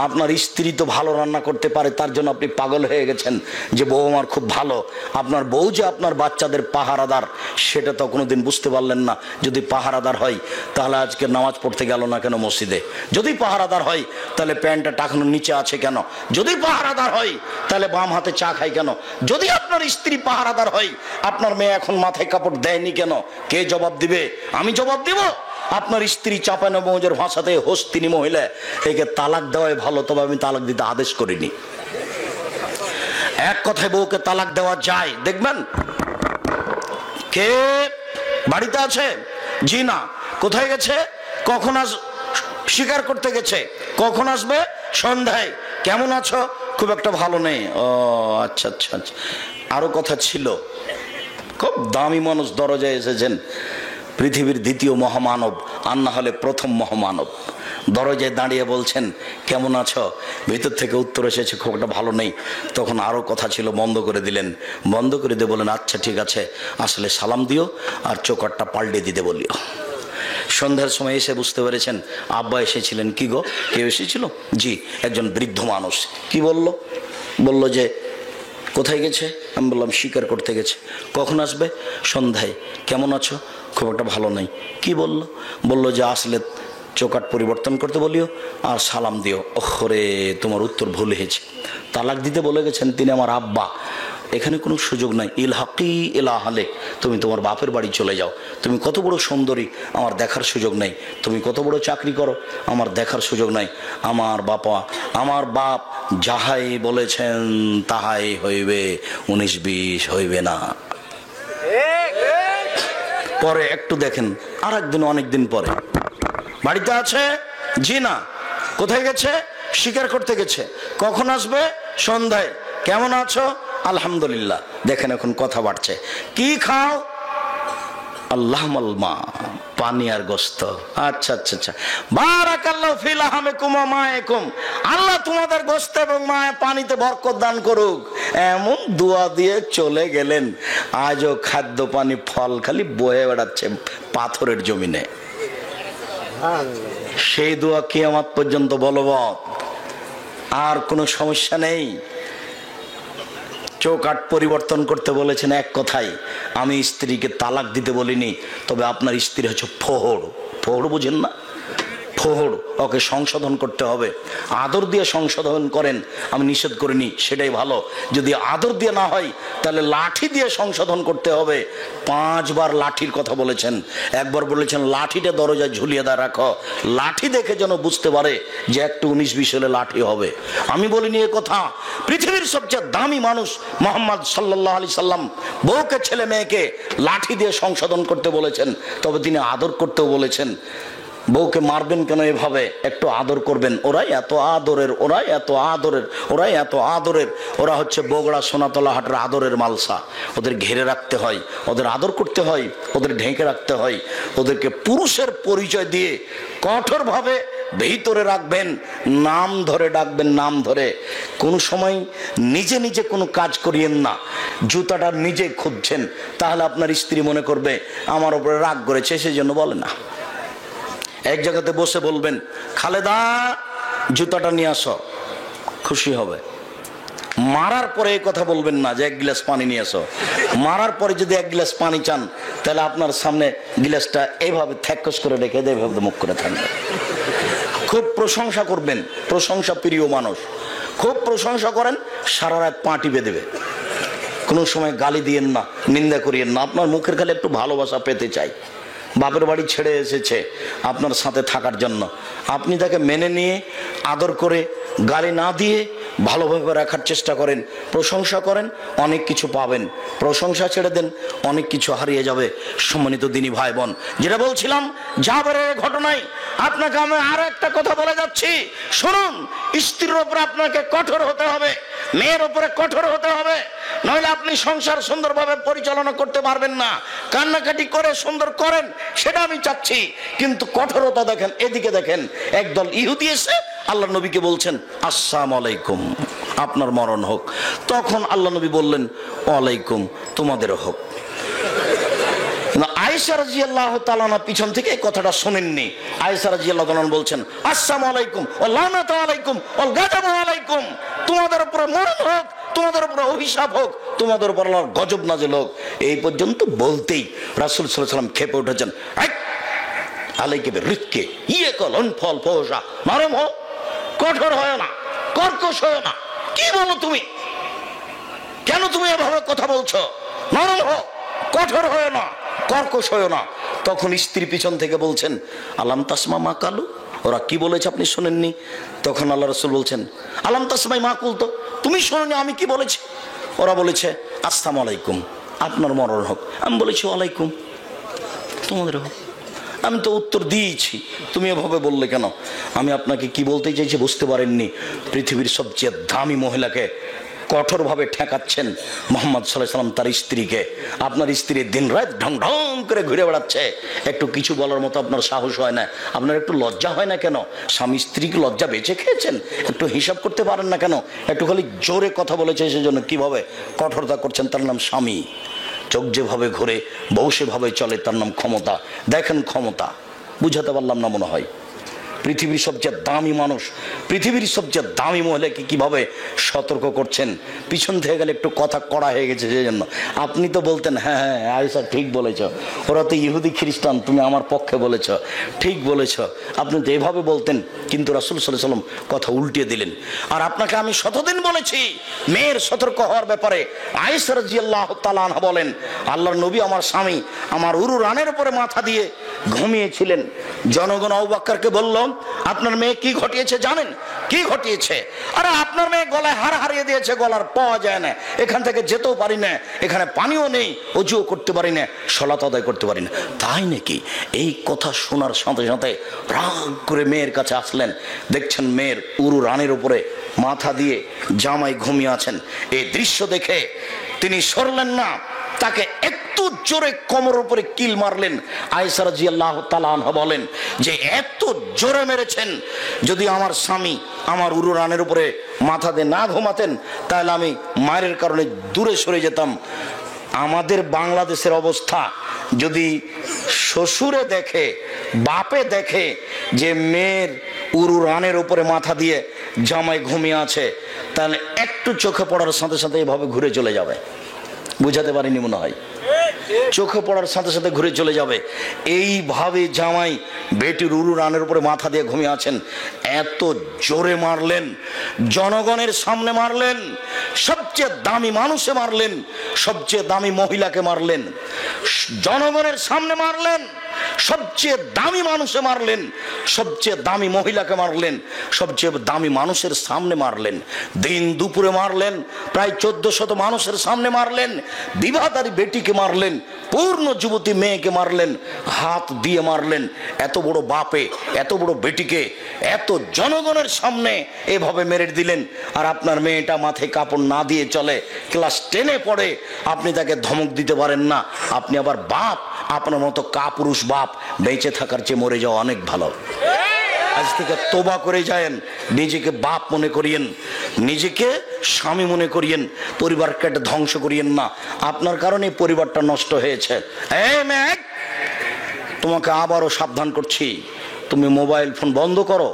আপনার স্ত্রী তো ভালো রান্না করতে পারে, তার জন্য আপনি পাগল হয়ে গেছেন যে বউ আমার খুব ভালো। আপনার বউ যে আপনার বাচ্চাদের পাহারাদার, সেটা তো কোনোদিন বুঝতে পারলেন না। যদি পাহারাদার হয় তাহলে আজকে নামাজ পড়তে গেল না কেন মসজিদে? যদি পাহারাদার হয় তাহলে প্যান্টটা টাকানোর নিচে আছে কেন? যদি পাহারাদার হয় তাহলে বাম হাতে চা খায় কেন? যদি আপনার স্ত্রী পাহারাদার হয়, আপনার মেয়ে এখন মাথায় কাপড় দেয়নি কেন? কে জবাব দিবে? আমি জবাব দিব? আপনার স্ত্রী চাঁপাইনবাবগঞ্জের ভাষাতে হস্তিনী মহিলা, একে তালাক দেওয়াই ভালো, তবে আমি তালাক দিতে আদেশ করিনি। এক কথায় বউকে তালাক দেওয়া যায়। দেখবেন কে বাড়িতে আছে? জি না। কোথায় গেছে? কখন শিকার করতে গেছে। কখন আসবে? সন্ধ্যায়। কেমন আছো? খুব একটা ভালো নেই। ও আচ্ছা আচ্ছা আচ্ছা। আরো কথা ছিল, খুব দামি মানুষ দরজায় এসেছেন, পৃথিবীর দ্বিতীয় মহামানব আর না হলে প্রথম মহামানব, দরজায় দাঁড়িয়ে বলছেন কেমন আছো? ভিতর থেকে উত্তর এসেছে খুব একটা ভালো নেই। তখন আরও কথা ছিল, বন্ধ করে দিলেন। বন্ধ করে দিয়ে বলেন আচ্ছা ঠিক আছে, আসলে সালাম দিও আর চোকারটা পাল্টে দিতে বলিও। সন্ধ্যার সময় এসে বুঝতে পেরেছেন আব্বা এসেছিলেন। কি গো, কেউ এসেছিল? জি, একজন বৃদ্ধ মানুষ। কি বলল? বলল যে কোথায় গেছে? আমি বললাম শিকার করতে গেছে। কখন আসবে? সন্ধ্যায়। কেমন আছো? খুব একটা ভালো নেই। কি বলল? বলল যে আসলে চোকাট পরিবর্তন করতে বলিও আর সালাম দিও। ওরে, তোমার উত্তর ভুল হয়েছে। তালাক দিতে বলে গেছেন তিনি আমার আব্বা। এখানে কোনো সুযোগ নাই। ইলহাকি ইলাহালে, তুমি তোমার বাপের বাড়ি চলে যাও। তুমি কত বড় সুন্দরী, আমার দেখার সুযোগ নেই। তুমি কত বড় চাকরি করো, আমার দেখার সুযোগ নাই। আমার বাপ যাহাই বলেছেন তাহাই হইবে, 19-20 হইবে না। পরে একটু দেখেন, আর একদিন, অনেকদিন পরে বাড়িতে আছে? জি না। কোথায় গেছে? শিকার করতে গেছে। কখন আসবে? সন্ধ্যায়। কেমন আছো? আলহামদুলিল্লাহ। দেখেন এখন কথা বাড়ছে। কি খাও? আল্লাহ মালমা, পানি আর গোস্ত। আচ্ছা আচ্ছা আচ্ছা। বারাকাল্লাহু ফি লাহমিকুম ওয়া মায়াকুম, আল্লাহ তোমাদের গোস্ত এবং মায়া পানিতে বরকত দান করুক। এমন দোয়া দিয়ে চলে গেলেন। আজও খাদ্য পানি ফল খালি বয়ে বেড়াচ্ছে পাথরের জমিনে। সেই দোয়া কিয়ামত পর্যন্ত বলবৎ। আর কোনো সমস্যা নেই। চৌকাট পরিবর্তন করতে বলেছেন এক কথাই। আমি স্ত্রীকে তালাক দিতে বলিনি, তবে আপনার স্ত্রী হচ্ছে ফোহড়। ফোহড় বুঝেন না? ফোহড়, ওকে সংশোধন করতে হবে। আদর দিয়ে সংশোধন করেন, আমি নিষেধ করিনি, সেটাই ভালো। যদি আদর দিয়ে না হয় তাহলে লাঠি দিয়ে সংশোধন করতে হবে। 5 বার লাঠির কথা বলেছেন। একবার বলেছেন লাঠিটা দরজায় ঝুলিয়ে দেয় রাখো, লাঠি দেখে যেন বুঝতে পারে যে একটু 19-20 হলে লাঠি হবে। আমি বলিনি এ কথা। পৃথিবীর সবচেয়ে দামি মানুষ মুহাম্মদ সাল্লাল্লাহু আলাইহি সাল্লাম বউকে, ছেলে মেয়েকে লাঠি দিয়ে সংশোধন করতে বলেছেন, তবে তিনি আদর করতেও বলেছেন। বউকে মারবেন কেন? এভাবে একটু আদর করবেন। ওরাই এত আদরের, ওরাই এত আদরের, ওরাই এত আদরের। ওরা হচ্ছে বগুড়া সোনাতলা হাটের আদরের মালসা। ওদের ঘিরে রাখতে হয়, ওদের আদর করতে হয়, ওদের ঢেকে রাখতে হয়। ওদেরকে পুরুষের পরিচয় দিয়ে কঠোরভাবে ভিতরে রাখবেন, নাম ধরে ডাকবেন, নাম ধরে। কোনো সময় নিজে নিজে কোনো কাজ করিয়েন না। জুতাটা নিজে খুঁজছেন, তাহলে আপনার স্ত্রী মনে করবে আমার উপরে রাগ করেছে, সেই জন্য বলে না। এক জায়গাতে বসে বলবেন খালেদা জুতাটা নিয়ে আসো, খুশি হবে। মারার পরে এই কথা বলবেন না যে 1 গ্লাস পানি নিয়ে আসো। মারার পরে যদি 1 গ্লাস পানি চান, তাহলে আপনার সামনে গ্লাসটা এইভাবে থ্যাকস করে রেখে দেয়, এইভাবে মুখ করে থাকবে। খুব প্রশংসা করবেন, প্রশংসা প্রিয় মানুষ। খুব প্রশংসা করেন, সারা রাত পা টিপে দেবে। কোনো সময় গালি দিয়েন না, নিন্দা করিয়েন না। আপনার মুখের খালি একটু ভালোবাসা পেতে চাই। বাপের বাড়ি ছেড়ে এসেছে আপনার সাথে থাকার জন্য, আপনি তাকে মেনে নিয়ে আদর করে গালি না দিয়ে ভালোভাবে রাখার চেষ্টা করেন, প্রশংসা করেন, অনেক কিছু পাবেন। প্রশংসা ছেড়ে দেন, অনেক কিছু হারিয়ে যাবে। সম্মানিত দিনী ভাই বোন, যেটা বলছিলাম জাবেরের ঘটনায় আপনাকে আমি আরো একটা কথা বলে যাচ্ছি, শুনুন। স্ত্রীর উপরে আপনাকে কঠোর হতে হবে, মেয়ের উপরে কঠোর হতে হবে, নইলে আপনি সংসার সুন্দরভাবে পরিচালনা করতে পারবেন না। কান্নাকাটি করে সুন্দর করেন, সেটা আমি চাচ্ছি, কিন্তু কঠোরতা দেখেন। এদিকে দেখেন, একদল ইহুদি এসে আল্লাহ নবীকে বলছেন আসসালামু আলাইকুম, আপনার মরণ হোক। তখন আল্লাহ নবী বললেন ওয়ালাইকুম, তোমাদেরও হোক। আয়েশা রাদিয়াল্লাহু তাআলা পিছন থেকে এই কথাটা শুনেননি। আয়েশা রাদিয়াল্লাহু তাআলা বলছেন আসসালামু আলাইকুম ওয়া লানাতু আলাইকুম ওয়া গাযাবু আলাইকুম, তোমাদের উপরে মরণ হোক, তোমাদের উপরে অভিশাপ হোক, তোমাদের উপর আল্লাহর গজব নাযিল হোক। এই পর্যন্ত বলতেই রাসূল সাল্লাল্লাহু আলাইহি ওয়াসাল্লাম ক্ষেপে উঠেছেন, আলাইকে বিরিক্কে ইয়ে কলন ফল ফোসা, নরম হোক, কঠোর হয় না, কর্কশ হয় না। কি বলো তুমি? কেন তুমি এভাবে কথা বলছো? নরম হোক, কঠোর হয় না, কর্কশ হয় না। তখন স্ত্রী পিছন থেকে বলছেন আলাম তাসমা মা কালু, ওরা কি বলেছে আপনি শোনেননি? তখন আল্লাহ রাসূল বলছেন আলাম তাসমাই মা কুল, তো তুমি শোনোনি আমি কি বলেছি? ওরা বলেছে আসসালামু আলাইকুম, আপনার মরণ হোক। আমি বলেছি ওয়ালাইকুম, তোমাদের হোক। আমি তো উত্তর দিয়েছি, তুমি এভাবে বললে কেন? আমি আপনাকে কি বলতে চাইছি বুঝতে পারেননি। পৃথিবীর সবচেয়ে দামি মহিলাকে কঠোরভাবে ঠেকাচ্ছেন মুহাম্মদ সাল্লাল্লাহু আলাইহি ওয়াসাল্লাম তার স্ত্রীকে। আপনার স্ত্রী দিন রাত ঢং ঢং করে ঘুরে বেড়াচ্ছে, একটু কিছু বলার মতো আপনার সাহস হয় না? আপনার একটু লজ্জা হয় না কেন? স্বামী স্ত্রীকে লজ্জা বেঁচে খেয়েছেন, একটু হিসাব করতে পারেন না কেন? একটু খালি জোরে কথা বলেছে সেজন্য কিভাবে কঠোরতা করছেন? তার নাম স্বামী। চোখ যেভাবে ঘুরে, বউ সেভাবে চলে, তার নাম ক্ষমতা। দেখেন ক্ষমতা, বুঝাতে পারলাম না মনে হয়। পৃথিবীর সবচেয়ে দামি মানুষ, পৃথিবীর সবচেয়ে দামি মহিলাকে কিভাবে সতর্ক করছেন। পিছন থেকে গেলে একটু কথা কড়া হয়ে গেছে সেই জন্য। আপনি তো বলতেন হ্যাঁ হ্যাঁ আয়েশা ঠিক বলেছ, ওরা তো ইহুদি খ্রিস্টান, তুমি আমার পক্ষে বলেছ, ঠিক বলেছ। আপনি তো এভাবে বলতেন, কিন্তু রাসূল সাল্লাল্লাহু আলাইহি ওয়াসাল্লাম কথা উল্টিয়ে দিলেন। আর আপনাকে আমি শতদিন বলেছি মেয়ের সতর্ক হওয়ার ব্যাপারে। আয়েশা রাদিয়াল্লাহু তাআলা আনহা বলেন, আল্লাহর নবী আমার স্বামী আমার উরু রানের উপরে মাথা দিয়ে ঘুমিয়েছিলেন। জনগণ আবু বকরকে বলল, আপনার মেয়ে কি ঘটিয়েছে জানেন? কি ঘটিয়েছে? আরে আপনার মেয়ে গলায় হার হারিয়ে দিয়েছে, গলার পাওয়া যায় না, এখান থেকে যেতেও পারি না, এখানে পানিও নেই, অজুও করতে পারি না, সালাত আদায় করতে পারি না। তাই নাকি? এই কথা শোনার সাথে সাথে রাগ করে মেয়ের কাছে আসলেন। দেখছেন মেয়ের উরু রানের উপরে মাথা দিয়ে জামাই ঘুমিয়ে আছেন। এই দৃশ্য দেখে তিনি সরলেন না, তাকে একটু জোরে কোমরের উপরে কিল মারলেন। আয়েশা রাদিয়াল্লাহু তাআলা আনহা বলেন যে এত জোরে মেরেছেন, যদি আমার স্বামী আমার উরু রানের উপরে মাথা দিয়ে না ঘুমাতেন তাহলে আমি মায়ের কারণে দূরে সরে যেতাম। আমাদের বাংলাদেশের অবস্থা, যদি শ্বশুরে দেখে, বাপে দেখে যে মেয়ের উরু রানের উপরে মাথা দিয়ে জামাই ঘুমিয়ে আছে, তাহলে একটু চোখে পড়ার সাথে সাথে এভাবে ঘুরে চলে যাবে। বুঝাতে পারিনি মনে হয়? চোখে পড়ার সাথে সাথে ঘুরে চলে যাবে। এইভাবে জামাই বেটির উরু রানের উপরে মাথা দিয়ে ঘুমিয়ে আছেন, এত জোরে মারলেন, জনগণের সামনে মারলেন, সবচেয়ে দামি মানুষে মারলেন, সবচেয়ে দামি মহিলাকে মারলেন, জনগণের সামনে মারলেন, সবচেয়ে দামি মানুষে মারলেন, সবচেয়ে দামি মহিলাকে মারলেন, সবচেয়ে দামি মানুষের সামনে মারলেন, দিন দুপুরে মারলেন, প্রায় 1400 মানুষের সামনে মারলেন, বিবাহদারী বেটিকে মারলেন, পূর্ণ যুবতী মেয়েকে মারলেন, হাত দিয়ে মারলেন। এত বড় বাপে এত বড় বেটিকে এত জনগণের সামনে এভাবে মেরে দিলেন। আর আপনার মেয়েটা মাথায় কাপড় না দিয়ে চলে, ক্লাস 10-এ পড়ে, আপনি তাকে ধমক দিতে পারেন না। আপনি আবার বাপ, আপনার মতো কাপুরুষ বাপ বেঁচে থাকার চেয়ে মরে যাওয়া অনেক ভালো। আজ থেকে তোবা করে যায়েন, নিজেকে বাপ মনে করিয়েন, নিজেকে স্বামী মনে করিয়েন, পরিবারকে ধ্বংস করিয়েন না। আপনার কারণে পরিবারটা নষ্ট হয়েছে। এই মেয়ে, তোমাকে আবারও সাবধান করছি, তুমি মোবাইল ফোন বন্ধ করো,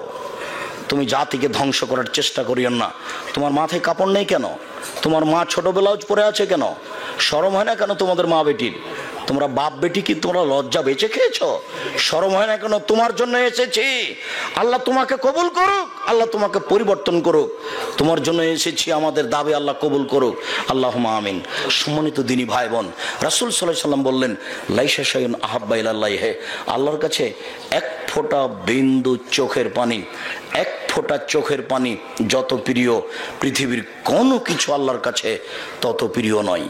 তুমি জাতিকে ধ্বংস করার চেষ্টা করিয়েন না। তোমার মাথায় কাপড় নেই কেন? তোমার মা ছোট ব্লাউজ পরে আছে কেন? শরম হয় না কেন তোমাদের মা বেটির? তোমরা বাপ বেটি কি তোমরা লজ্জা বেঁচে খেয়েছো? শরম হয় না কেন? তোমার জন্য এসেছি, আল্লাহ তোমাকে কবুল করুক, আল্লাহ তোমাকে পরিবর্তন করুক, তোমার জন্য এসেছি, আমাদের দাবি আল্লাহ কবুল করুক, আল্লাহুম্মা আমিন। সম্মানিত দিনী ভাই বোন, রাসূল সাল্লাল্লাহু আলাইহি ওয়াসাল্লাম বললেন, লাইসা শাইউন আহাব্বা ইলাল্লাহি, আল্লাহর কাছে এক ফোঁটা বিন্দু চোখের পানি, এক ফোঁটা চোখের পানি যত প্রিয়, পৃথিবীর কোনো কিছু আল্লাহর কাছে তত প্রিয় নয়।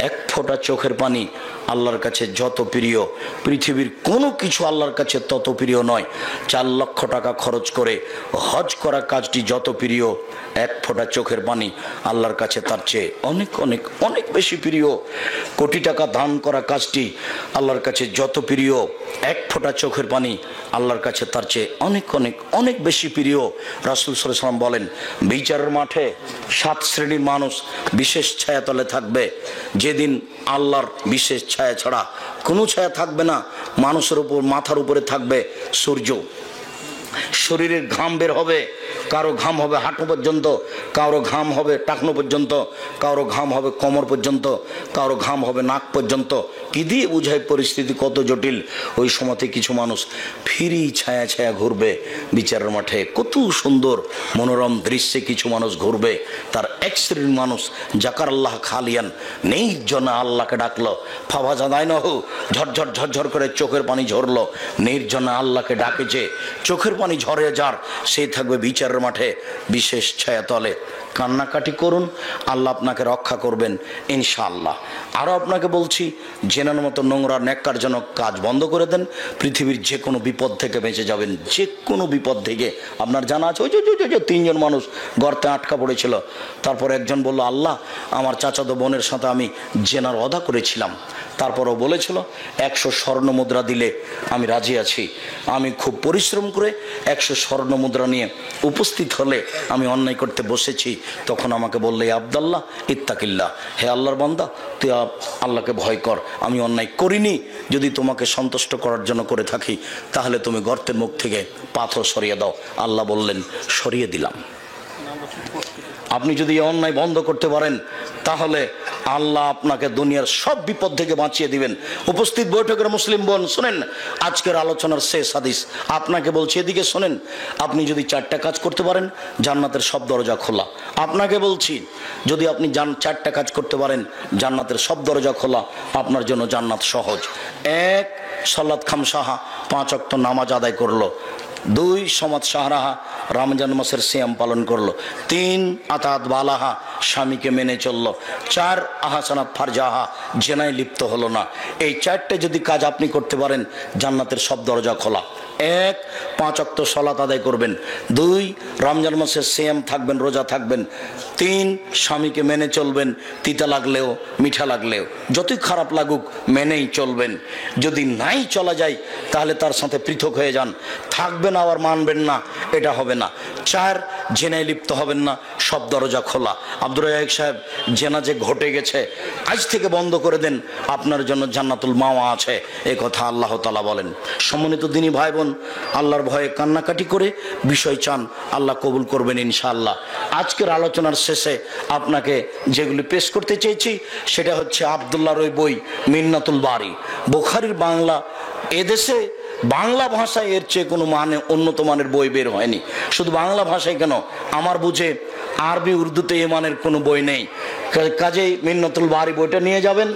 এক ফোঁটা চোখের পানি আল্লাহর কাছে যত প্রিয়, পৃথিবীর কোনো কিছু আল্লাহর কাছে তত প্রিয় নয়। 4 লক্ষ টাকা খরচ করে হজ করা কাজটি যত প্রিয়, এক ফোঁটা চোখের পানি আল্লাহর কাছে তার চেয়ে অনেক অনেক অনেক বেশি প্রিয়। কোটি টাকা দান করা কাজটি আল্লাহর কাছে যত প্রিয়, এক ফোঁটা চোখের পানি আল্লাহর কাছে তার চেয়ে অনেক অনেক অনেক বেশি প্রিয়। রাসূল সাল্লাল্লাহু আলাইহি ওয়াসাল্লাম বলেন, বিচারের মাঠে 7 শ্রেণীর মানুষ বিশেষ ছায়াতলে থাকবে, যেদিন আল্লাহর বিশেষ ছায়া ছাড়া কোনো ছায়া থাকবে না। মানুষের উপর, মাথার উপরে থাকবে সূর্য, শরীরের ঘাম বের হবে, কারো ঘাম হবে হাঁটু পর্যন্ত, কারো ঘাম হবে টাকনো পর্যন্ত, কারো ঘাম হবে কোমর পর্যন্ত, কারো ঘাম হবে নাক পর্যন্ত। কি দিয়ে বুঝায় পরিস্থিতি কত জটিল। ওই সময়তে কিছু মানুষ ফিরি ছায়া ছায়া ঘুরবে বিচারের মাঠে, কত সুন্দর মনোরম দৃশ্যে কিছু মানুষ ঘুরবে। তার এক শ্রেণীর মানুষ জাকার আল্লাহ খালিয়ান, নির্জনে আল্লাহকে ডাকলো, ফাভা জানাই নহু, ঝরঝর ঝরঝর করে চোখের পানি ঝরলো, নির্জনে আল্লাহকে ডাকেছে, চোখের পানি ঝরে যার, সে থাকবে বিচারের মাঠে বিশেষ ছায়াতলে। কান্নাকাটি করুন, আল্লাহ আপনাকে রক্ষা করবেন ইনশাআল্লাহ। আরও আপনাকে বলছি, জেনার মতো নোংরা ন্যাক্কারজনক কাজ বন্ধ করে দেন, পৃথিবীর যে কোনো বিপদ থেকে বেঁচে যাবেন। যে কোনো বিপদ থেকে। আপনার জানা আছে ওই যে 3 জন মানুষ গর্তে আটকা পড়েছিল, তারপর একজন বলল, আল্লাহ আমার চাচাতো বোনের সাথে আমি জেনার ওয়াদা করেছিলাম, তারপরও বলেছিল 100 স্বর্ণ মুদ্রা দিলে আমি রাজি আছি। আমি খুব পরিশ্রম করে 100 স্বর্ণ মুদ্রা নিয়ে উপস্থিত হলে আমি অন্যায় করতে বসেছি, তখন আমাকে বললে, আব্দাল্লাহ ইত্তাকিল্লাহ, হে আল্লাহর বান্দা তুই আল্লাহকে ভয় কর, আমি অন্যায় করিনি, যদি তোমাকে সন্তুষ্ট করার জন্য করে থাকি তাহলে তুমি গর্তের মুখ থেকে পাথর সরিয়ে দাও। আল্লাহ বললেন, সরিয়ে দিলাম। আপনি যদি অন্যায় বন্ধ করতে পারেন তাহলে আল্লাহ আপনাকে দুনিয়ার সব বিপদ থেকে বাঁচিয়ে দিবেন। উপস্থিত বৈঠকের মুসলিম বোন শুনেন, আজকের আলোচনার শেষ হাদিস আপনাকে বলছি, এদিকে শোনেন। আপনি যদি 4টা কাজ করতে পারেন, জান্নাতের সব দরজা খোলা। আপনাকে বলছি, যদি আপনি 4টা কাজ করতে পারেন, জান্নাতের সব দরজা খোলা, আপনার জন্য জান্নাত সহজ। 1, সালাত খামসাহা, 5 ওয়াক্ত নামাজ আদায় করলো। 2, সমাজ শাহরাহা, রমজান মাসের সিয়াম পালন করলো। 3, আতাত বালাহা, স্বামীকে মেনে চললো। 4, আহাসানাত ফারজাহা, জেনায় লিপ্ত হলো না। এই 4টে যদি কাজ আপনি করতে পারেন, জান্নাতের সব দরজা খোলা। 1, 5 ওয়াক্ত সালাত আদায় করবেন। 2, রমজান মাসের সিয়াম থাকবেন, রোজা থাকবেন। 3, স্বামীকে মেনে চলবেন, তিতা লাগলেও মিঠা লাগলেও, যতই খারাপ লাগুক মেনেই চলবেন। যদি নাই চলা যায় তাহলে তার সাথে পৃথক হয়ে যান, থাকবেন আবার মানবেন না, এটা হবে না। 4, জেনায় লিপ্ত হবেন না, সব দরজা খোলা। আব্দুর রাজ্জাক সাহেব, জেনা যে ঘটে গেছে আজ থেকে বন্ধ করে দেন, আপনার জন্য জান্নাতুল মাওয়া আছে, এ কথা আল্লাহ তাআলা বলেন। সম্মানিত দিনী ভাই বোন, আল্লাহর ভয়ে কান্নাকাটি করে বিষয় চান, আল্লাহ কবুল করবেন ইনশাআল্লাহ। আজকের আলোচনার শেষে আপনাকে যেগুলি পেশ করতে চেয়েছি সেটা হচ্ছে আব্দুল্লাহর ওই বই মিন্নাতুল বারি, বুখারীর বাংলা। এদেশে বাংলা ভাষায় এর চেয়ে কোনো উন্নত মানের বই বের হয়নি। শুধু বাংলা ভাষায় কেন, আমার বুঝে আরবি উর্দুতে এ মানের কোনো বই নেই। কাজেই মিন্নাতুল বারি বইটা নিয়ে যাবেন,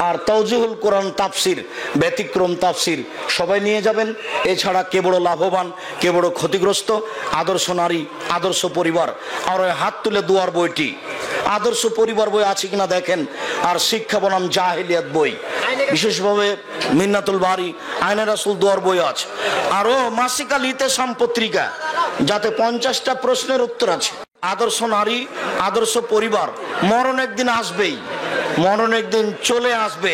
আর তাওজিহুল কোরআন তাফসির, ব্যতিক্রম তাফসির সবাই নিয়ে যাবেন। এছাড়া কে বড় লাভবান, কে বড় ক্ষতিগ্রস্ত, আদর্শ নারী, আদর্শ পরিবার, আর ওই হাত তুলে দুয়ার বইটি, আদর্শ পরিবার বই আছে কিনা দেখেন। আর শিক্ষা বনাম জাহেলিয়াত বই, বিশেষভাবে মিন্নাতুল বারি, আইনে রাসূল দুয়ার বই আছে। আরও মাসিকা লিতেসাম পত্রিকা, যাতে 50টা প্রশ্নের উত্তর আছে। আদর্শ নারী, আদর্শ পরিবার, মরণ একদিন আসবেই, মরণ একদিন চলে আসবে।